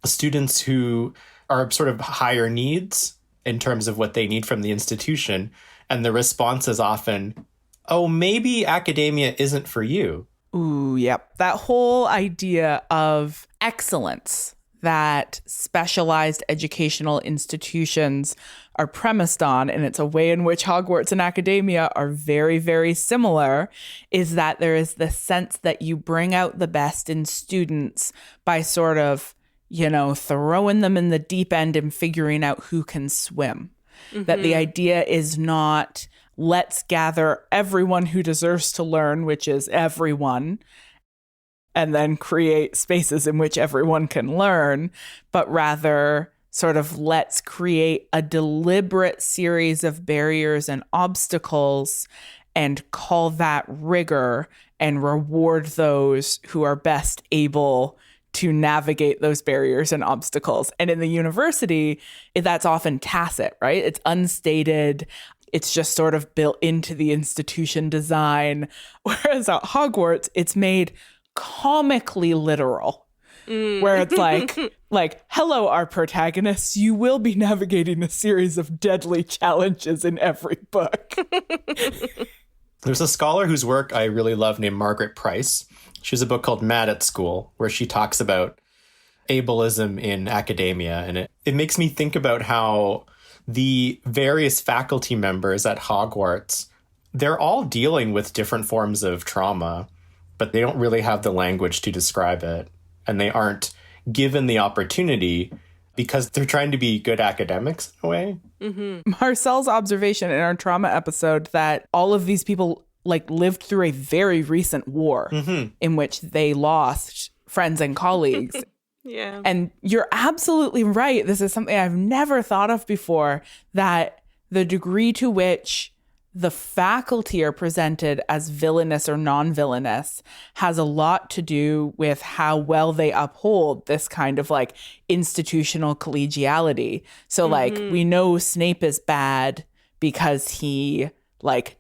students who are sort of higher needs in terms of what they need from the institution. And the response is often, oh, maybe academia isn't for you. Ooh, yep. That whole idea of excellence that specialized educational institutions are premised on, and it's a way in which Hogwarts and academia are very, very similar, is that there is the sense that you bring out the best in students by sort of, throwing them in the deep end and figuring out who can swim. Mm-hmm. That the idea is not, let's gather everyone who deserves to learn, which is everyone, and then create spaces in which everyone can learn, but rather sort of let's create a deliberate series of barriers and obstacles and call that rigor and reward those who are best able to navigate those barriers and obstacles. And in the university, that's often tacit, right? It's unstated. It's just sort of built into the institution design. Whereas at Hogwarts, it's made comically literal, where it's like, hello, our protagonists, you will be navigating a series of deadly challenges in every book. There's a scholar whose work I really love named Margaret Price. She has a book called Mad at School, where she talks about ableism in academia. And it makes me think about how the various faculty members at Hogwarts, they're all dealing with different forms of trauma, but they don't really have the language to describe it. And they aren't given the opportunity because they're trying to be good academics in a way. Mm-hmm. Marcel's observation in our trauma episode that all of these people lived through a very recent war in which they lost friends and colleagues. Yeah. And you're absolutely right. This is something I've never thought of before, that the degree to which the faculty are presented as villainous or non-villainous has a lot to do with how well they uphold this kind of institutional collegiality. So we know Snape is bad because he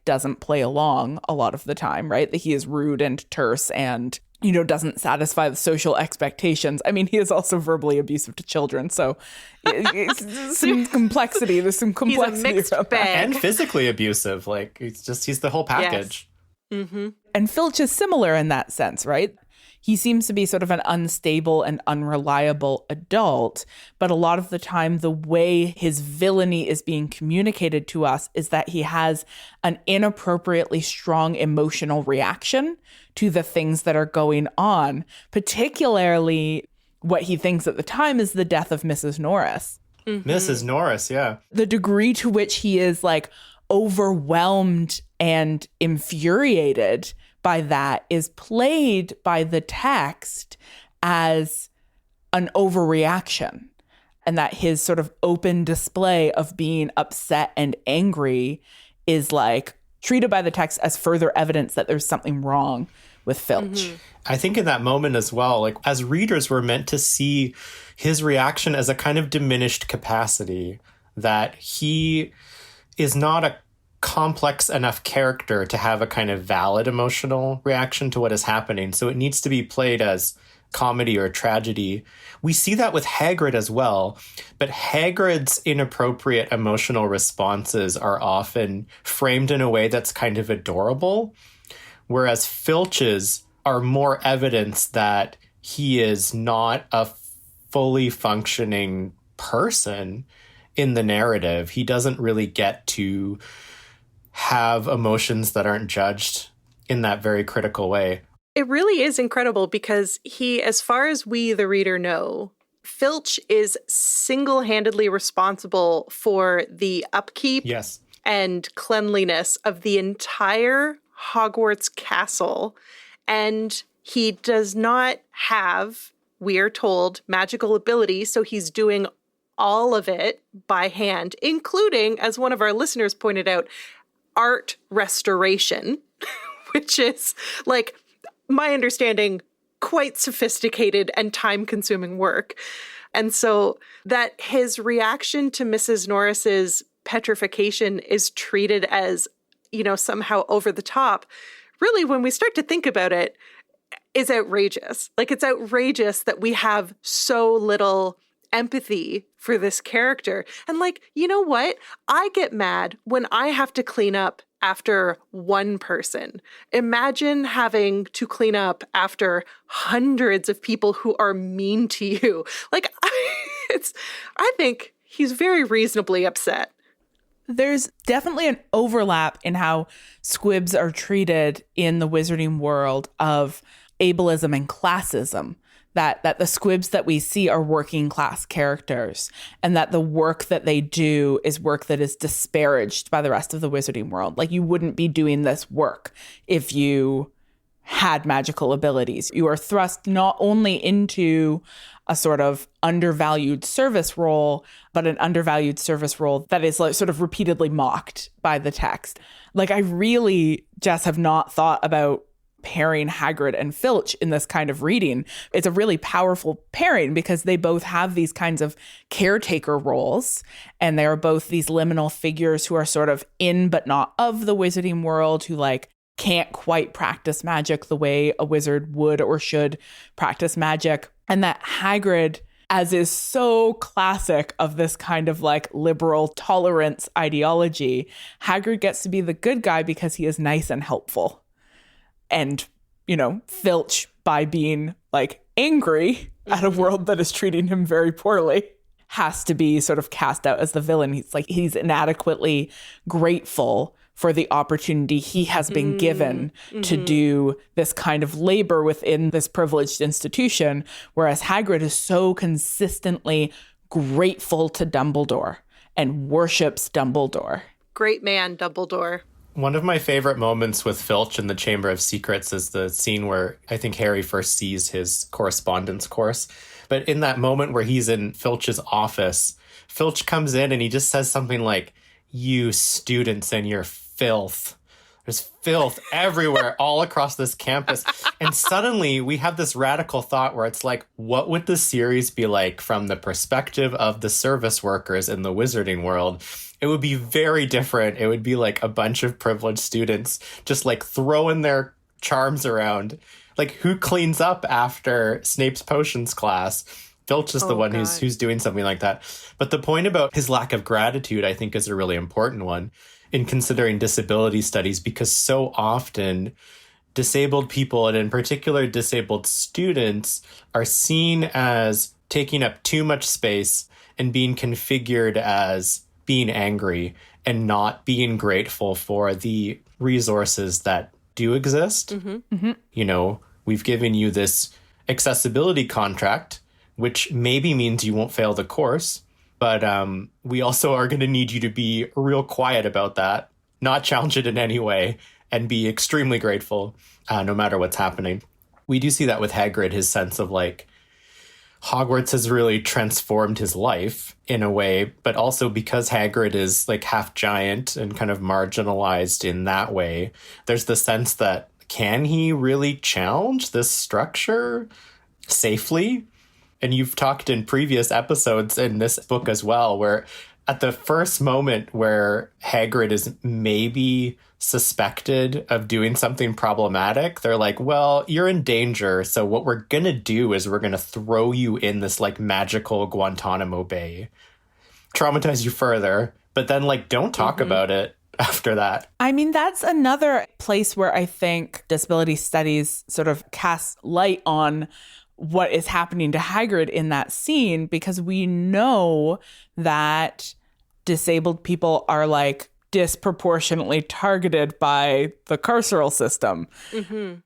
doesn't play along a lot of the time, right? That he is rude and terse and, doesn't satisfy the social expectations. I mean, he is also verbally abusive to children. So it's some complexity. There's some complexity. He's a mixed bag. And physically abusive. He's the whole package. Yes. Mm-hmm. And Filch is similar in that sense, right? He seems to be sort of an unstable and unreliable adult, but a lot of the time the way his villainy is being communicated to us is that he has an inappropriately strong emotional reaction to the things that are going on, particularly what he thinks at the time is the death of Mrs. Norris. Mm-hmm. Mrs. Norris, yeah. The degree to which he is overwhelmed and infuriated by that is played by the text as an overreaction, and that his sort of open display of being upset and angry is treated by the text as further evidence that there's something wrong with Filch. Mm-hmm. I think in that moment as well, as readers, we're meant to see his reaction as a kind of diminished capacity, that he is not a complex enough character to have a kind of valid emotional reaction to what is happening. So it needs to be played as comedy or tragedy. We see that with Hagrid as well, but Hagrid's inappropriate emotional responses are often framed in a way that's kind of adorable, whereas Filch's are more evidence that he is not a fully functioning person in the narrative. He doesn't really get to have emotions that aren't judged in that very critical way. It really is incredible because he, as far as we, the reader, know, Filch is single-handedly responsible for the upkeep and cleanliness of the entire Hogwarts castle. And he does not have, we are told, magical ability, so he's doing all of it by hand, including, as one of our listeners pointed out, art restoration, which is, my understanding, quite sophisticated and time-consuming work. And so that his reaction to Mrs. Norris's petrification is treated as, somehow over the top, really, when we start to think about it, is outrageous. It's outrageous that we have so little empathy for this character. And you know what? I get mad when I have to clean up after one person. Imagine having to clean up after hundreds of people who are mean to you. I think he's very reasonably upset. There's definitely an overlap in how squibs are treated in the wizarding world of ableism and classism that the squibs that we see are working class characters, and that the work that they do is work that is disparaged by the rest of the wizarding world. Like, you wouldn't be doing this work if you had magical abilities. You are thrust not only into a sort of undervalued service role, but an undervalued service role that is like sort of repeatedly mocked by the text. Like, I really just have not thought about pairing Hagrid and Filch in this kind of reading. It's a really powerful pairing because they both have these kinds of caretaker roles, and they are both these liminal figures who are sort of in but not of the wizarding world, who like can't quite practice magic the way a wizard would or should practice magic. And that Hagrid, as is so classic of this kind of like liberal tolerance ideology, Hagrid gets to be the good guy because he is nice and helpful. And, you know, Filch, by being like angry at a world that is treating him very poorly, has to be sort of cast out as the villain. He's inadequately grateful for the opportunity he has been given to do this kind of labor within this privileged institution, whereas Hagrid is so consistently grateful to Dumbledore and worships Dumbledore. Great man, Dumbledore. One of my favorite moments with Filch in the Chamber of Secrets is the scene where I think Harry first sees his correspondence course. But in that moment where he's in Filch's office, Filch comes in and he just says something like, "You students and your filth." There's filth everywhere, all across this campus. And suddenly we have this radical thought where it's like, what would the series be like from the perspective of the service workers in the wizarding world? It would be very different. It would be like a bunch of privileged students just like throwing their charms around. Like, who cleans up after Snape's potions class? Filch is the one who's doing something like that. But the point about his lack of gratitude, I think, is a really important one in considering disability studies, because so often disabled people, and in particular disabled students, are seen as taking up too much space and being configured as being angry and not being grateful for the resources that do exist. You know, we've given you this accessibility contract, which maybe means you won't fail the course. But we also are going to need you to be real quiet about that, not challenge it in any way, and be extremely grateful no matter what's happening. We do see that with Hagrid, his sense of like, Hogwarts has really transformed his life in a way, but also because Hagrid is like half giant and kind of marginalized in that way, there's the sense that, can he really challenge this structure safely? And you've talked in previous episodes in this book as well, where at the first moment where Hagrid is maybe suspected of doing something problematic, they're like, well, you're in danger. So what we're going to do is we're going to throw you in this like magical Guantanamo Bay, traumatize you further, but then like don't talk about it after that. I mean, that's another place where I think disability studies sort of cast light on what is happening to Hagrid in that scene, because we know that disabled people are like disproportionately targeted by the carceral system.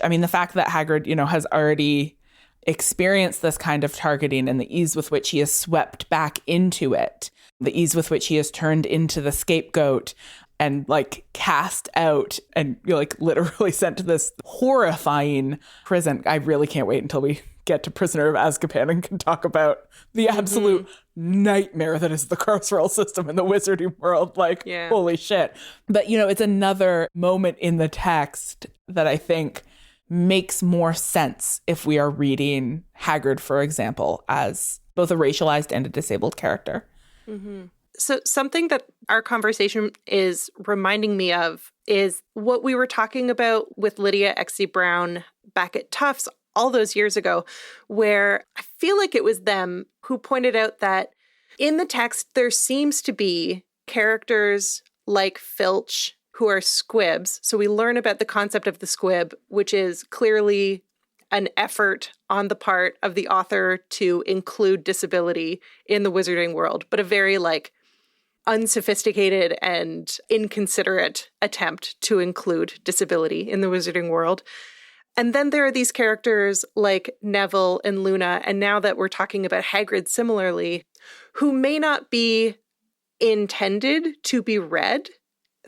I mean, the fact that Hagrid, you know, has already experienced this kind of targeting and the ease with which he is swept back into it, the ease with which he is turned into the scapegoat and like cast out and, you know, like literally sent to this horrifying prison. I really can't wait until we get to Prisoner of Azkaban and can talk about the absolute nightmare that is the carceral system in the wizarding world. Like, holy shit. But, you know, it's another moment in the text that I think makes more sense if we are reading Hagrid, for example, as both a racialized and a disabled character. So something that our conversation is reminding me of is what we were talking about with Lydia Exie Brown back at Tufts all those years ago, where I feel like it was them who pointed out that in the text, there seems to be characters like Filch who are squibs. So we learn about the concept of the squib, which is clearly an effort on the part of the author to include disability in the wizarding world, but a very like unsophisticated and inconsiderate attempt to include disability in the wizarding world. And then there are these characters like Neville and Luna, and now that we're talking about Hagrid similarly, who may not be intended to be read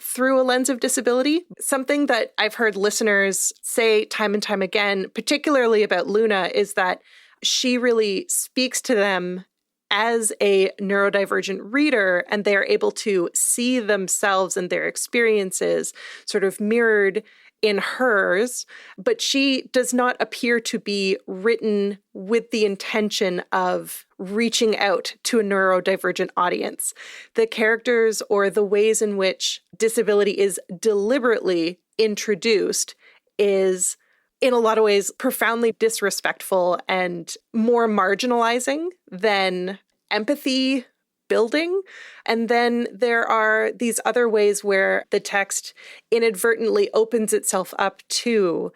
through a lens of disability. Something that I've heard listeners say time and time again, particularly about Luna, is that she really speaks to them as a neurodivergent reader, and they're able to see themselves and their experiences sort of mirrored in hers, but she does not appear to be written with the intention of reaching out to a neurodivergent audience. The characters or the ways in which disability is deliberately introduced is, in a lot of ways, profoundly disrespectful and more marginalizing than empathy building. And then there are these other ways where the text inadvertently opens itself up to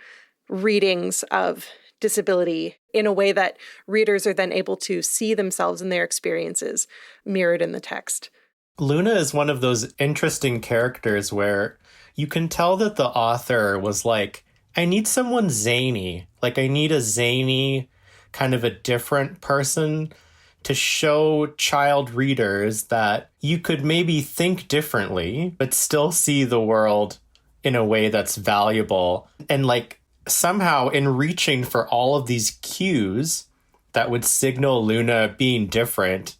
readings of disability in a way that readers are then able to see themselves and their experiences mirrored in the text. Luna is one of those interesting characters where you can tell that the author was like, I need someone zany. Like, I need a zany, kind of a different person to show child readers that you could maybe think differently, but still see the world in a way that's valuable. And like somehow in reaching for all of these cues that would signal Luna being different,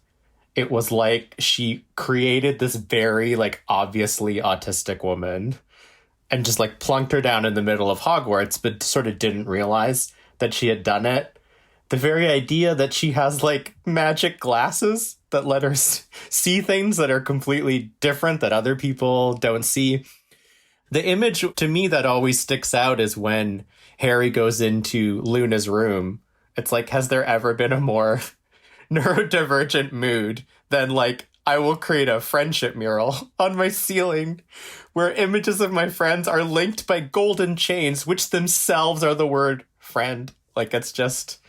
it was like she created this very like obviously autistic woman and just like plunked her down in the middle of Hogwarts, but sort of didn't realize that she had done it. The very idea that she has like magic glasses that let her see things that are completely different that other people don't see. The image to me that always sticks out is when Harry goes into Luna's room. It's like, has there ever been a more neurodivergent mood than like, I will create a friendship mural on my ceiling where images of my friends are linked by golden chains, which themselves are the word friend. Like, it's just...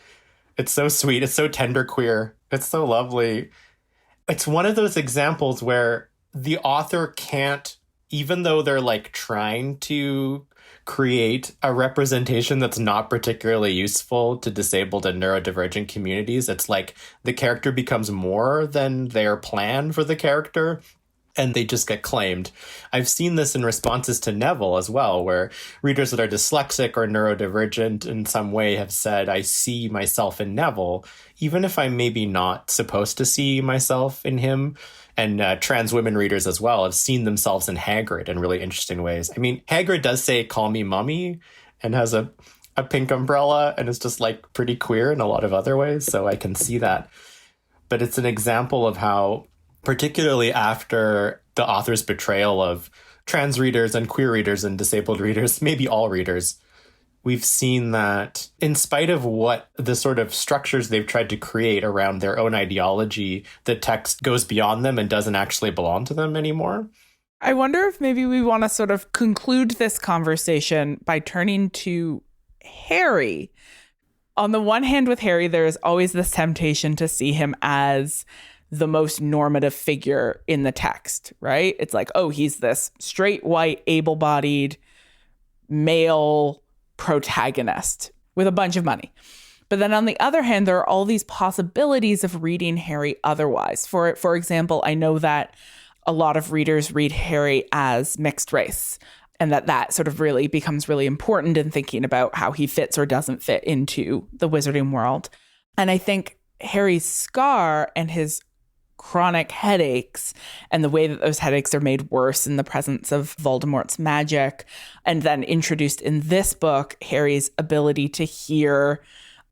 It's so sweet. It's so tenderqueer. It's so lovely. It's one of those examples where the author can't, even though they're like trying to create a representation that's not particularly useful to disabled and neurodivergent communities, it's like the character becomes more than their plan for the character. And they just get claimed. I've seen this in responses to Neville as well, where readers that are dyslexic or neurodivergent in some way have said, I see myself in Neville, even if I'm maybe not supposed to see myself in him. And trans women readers as well have seen themselves in Hagrid in really interesting ways. I mean, Hagrid does say, call me mummy, and has a pink umbrella, and is just like pretty queer in a lot of other ways. So I can see that. But it's an example of how, particularly after the author's betrayal of trans readers and queer readers and disabled readers, maybe all readers, we've seen that in spite of what the sort of structures they've tried to create around their own ideology, the text goes beyond them and doesn't actually belong to them anymore. I wonder if maybe we want to sort of conclude this conversation by turning to Harry. On the one hand, with Harry, there is always this temptation to see him as the most normative figure in the text, right? It's like, oh, he's this straight, white, able-bodied male protagonist with a bunch of money. But then on the other hand, there are all these possibilities of reading Harry otherwise. For example, I know that a lot of readers read Harry as mixed race, and that sort of really becomes really important in thinking about how he fits or doesn't fit into the wizarding world. And I think Harry's scar and his chronic headaches and the way that those headaches are made worse in the presence of Voldemort's magic, and then introduced in this book, Harry's ability to hear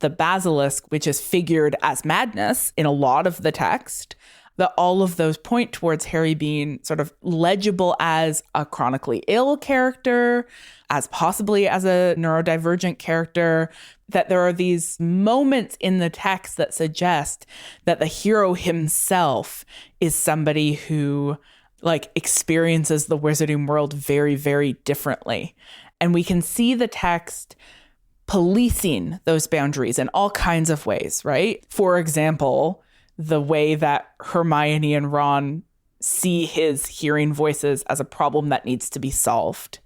the basilisk, which is figured as madness in a lot of the text, that all of those point towards Harry being sort of legible as a chronically ill character, as possibly as a neurodivergent character, that there are these moments in the text that suggest that the hero himself is somebody who like experiences the wizarding world very, very differently. And we can see the text policing those boundaries in all kinds of ways, right? For example, the way that Hermione and Ron see his hearing voices as a problem that needs to be solved.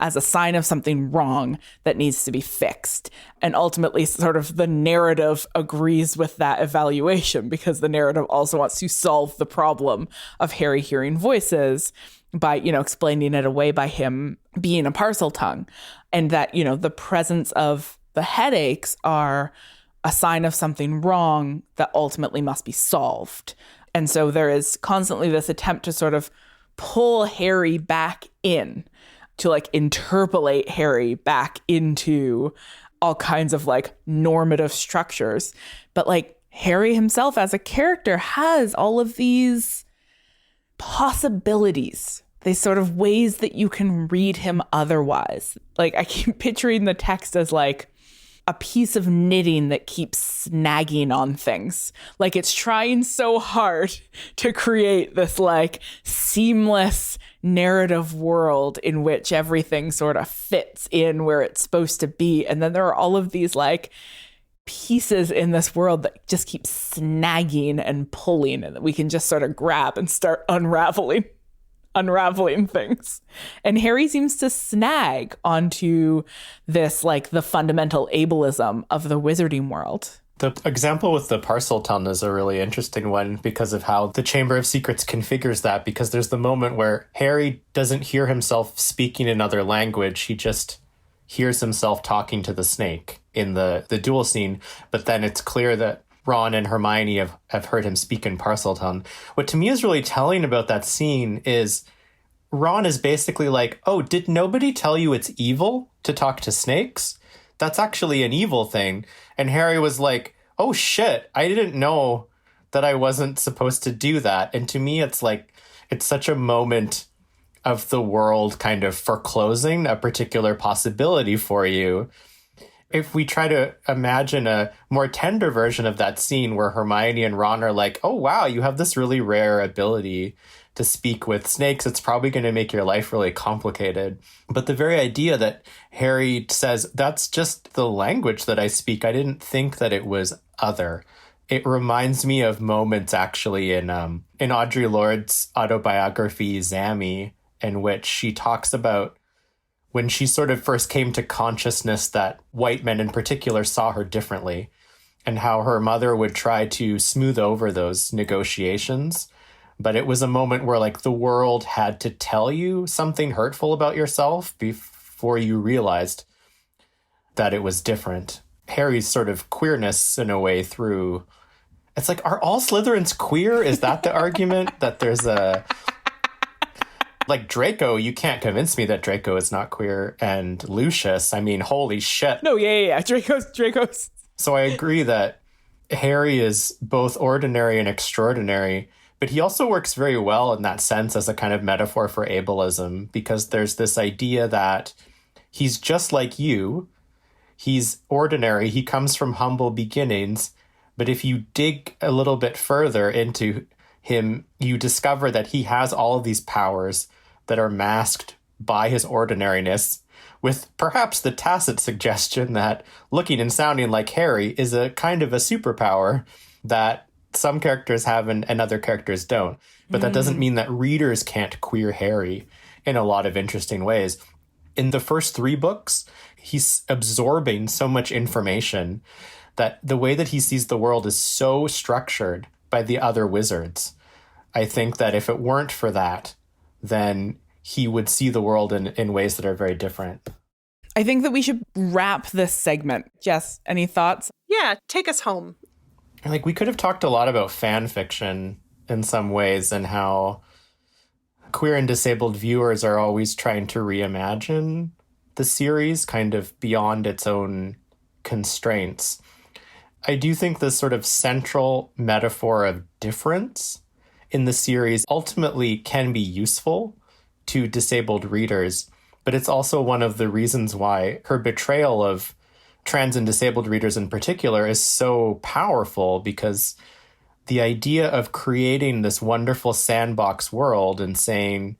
as a sign of something wrong that needs to be fixed. And ultimately, sort of the narrative agrees with that evaluation, because the narrative also wants to solve the problem of Harry hearing voices by, explaining it away by him being a parcel tongue. And that, the presence of the headaches are a sign of something wrong that ultimately must be solved. And so there is constantly this attempt to sort of pull Harry back in, to like interpolate Harry back into all kinds of like normative structures. But like Harry himself as a character has all of these possibilities, these sort of ways that you can read him otherwise. Like I keep picturing the text as like a piece of knitting that keeps snagging on things. Like it's trying so hard to create this like seamless narrative world in which everything sort of fits in where it's supposed to be. And then there are all of these like pieces in this world that just keep snagging and pulling, and that we can just sort of grab and start unraveling things. And Harry seems to snag onto this, like the fundamental ableism of the wizarding world. The example with the parcel tongue is a really interesting one because of how the Chamber of Secrets configures that, because there's the moment where Harry doesn't hear himself speaking another language. He just hears himself talking to the snake in the duel scene. But then it's clear that Ron and Hermione have heard him speak in Parseltongue. What to me is really telling about that scene is Ron is basically like, oh, did nobody tell you it's evil to talk to snakes? That's actually an evil thing. And Harry was like, oh shit, I didn't know that I wasn't supposed to do that. And to me, it's like, it's such a moment of the world kind of foreclosing a particular possibility for you. If we try to imagine a more tender version of that scene where Hermione and Ron are like, oh, wow, you have this really rare ability to speak with snakes, it's probably going to make your life really complicated. But the very idea that Harry says, that's just the language that I speak, I didn't think that it was other. It reminds me of moments actually in Audre Lorde's autobiography, Zammy, in which she talks about when she sort of first came to consciousness that white men in particular saw her differently, and how her mother would try to smooth over those negotiations. But it was a moment where like the world had to tell you something hurtful about yourself before you realized that it was different. Harry's sort of queerness in a way through, it's like, are all Slytherins queer? Is that the argument? That there's a... Like Draco, you can't convince me that Draco is not queer. And Lucius, I mean, holy shit. No, yeah. Draco's. So I agree that Harry is both ordinary and extraordinary, but he also works very well in that sense as a kind of metaphor for ableism, because there's this idea that he's just like you. He's ordinary. He comes from humble beginnings. But if you dig a little bit further into him, you discover that he has all of these powers that are masked by his ordinariness, with perhaps the tacit suggestion that looking and sounding like Harry is a kind of a superpower that some characters have and other characters don't. But that doesn't mean that readers can't queer Harry in a lot of interesting ways. In the first 3 books, he's absorbing so much information that the way that he sees the world is so structured by the other wizards. I think that if it weren't for that, then he would see the world in ways that are very different. I think that we should wrap this segment. Jess, any thoughts? Yeah, take us home. Like, we could have talked a lot about fan fiction in some ways, and how queer and disabled viewers are always trying to reimagine the series kind of beyond its own constraints. I do think this sort of central metaphor of difference in the series ultimately can be useful to disabled readers, but it's also one of the reasons why her betrayal of trans and disabled readers in particular is so powerful, because the idea of creating this wonderful sandbox world and saying,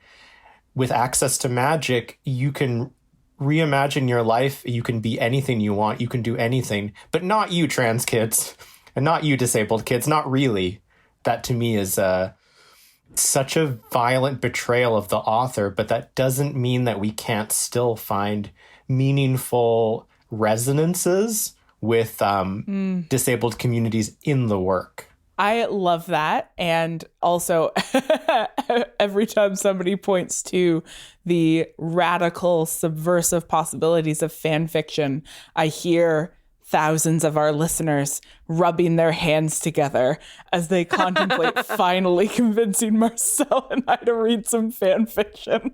with access to magic, you can reimagine your life. You can be anything you want. You can do anything, but not you trans kids and not you disabled kids. Not really. That to me is such a violent betrayal of the author, but that doesn't mean that we can't still find meaningful resonances with disabled communities in the work. I love that. And also, every time somebody points to the radical, subversive possibilities of fan fiction, I hear thousands of our listeners rubbing their hands together as they contemplate finally convincing Marcel and I to read some fan fiction.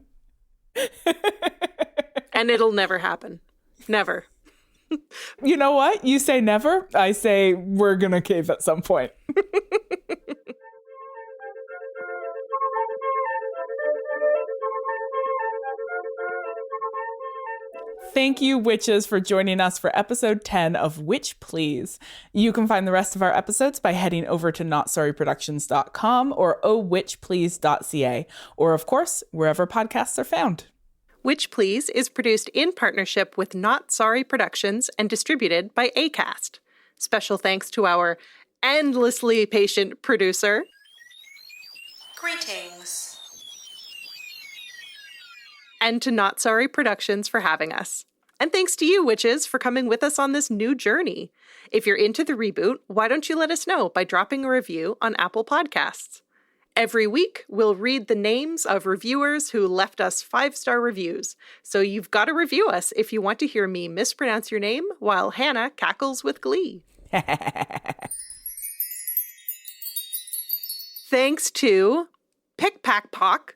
And it'll never happen. Never. You know what? You say never. I say we're going to cave at some point. Thank you, witches, for joining us for episode 10 of Witch Please. You can find the rest of our episodes by heading over to notsorryproductions.com or ohwitchplease.ca, or, of course, wherever podcasts are found. Witch Please is produced in partnership with Not Sorry Productions and distributed by Acast. Special thanks to our endlessly patient producer. Greetings. And to Not Sorry Productions for having us. And thanks to you, witches, for coming with us on this new journey. If you're into the reboot, why don't you let us know by dropping a review on Apple Podcasts? Every week, we'll read the names of reviewers who left us 5-star reviews. So you've got to review us if you want to hear me mispronounce your name while Hannah cackles with glee. Thanks to Pick Pack Pock,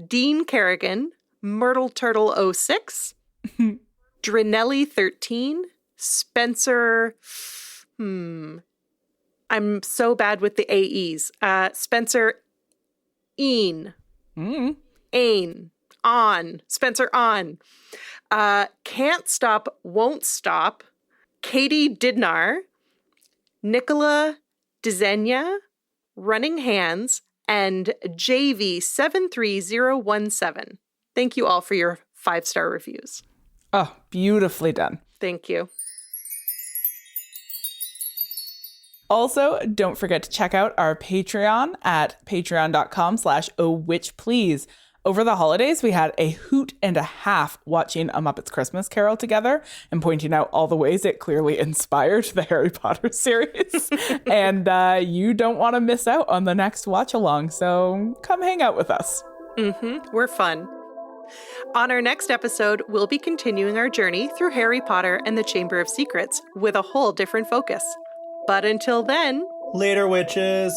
Dean Kerrigan, Myrtle Turtle 06, Drinelli 13, Spencer, I'm so bad with the AEs. Spencer Een. Ain. On. Spencer On. Can't Stop, Won't Stop, Katie Didnar, Nicola Dizenya, Running Hands, and JV73017. Thank you all for your 5-star reviews. Oh, beautifully done. Thank you. Also, don't forget to check out our Patreon at patreon.com/ohwitchplease. Over the holidays, we had a hoot and a half watching A Muppet's Christmas Carol together and pointing out all the ways it clearly inspired the Harry Potter series. And you don't want to miss out on the next watch along, so come hang out with us. We're fun. On our next episode, we'll be continuing our journey through Harry Potter and the Chamber of Secrets with a whole different focus. But until then, Later, witches.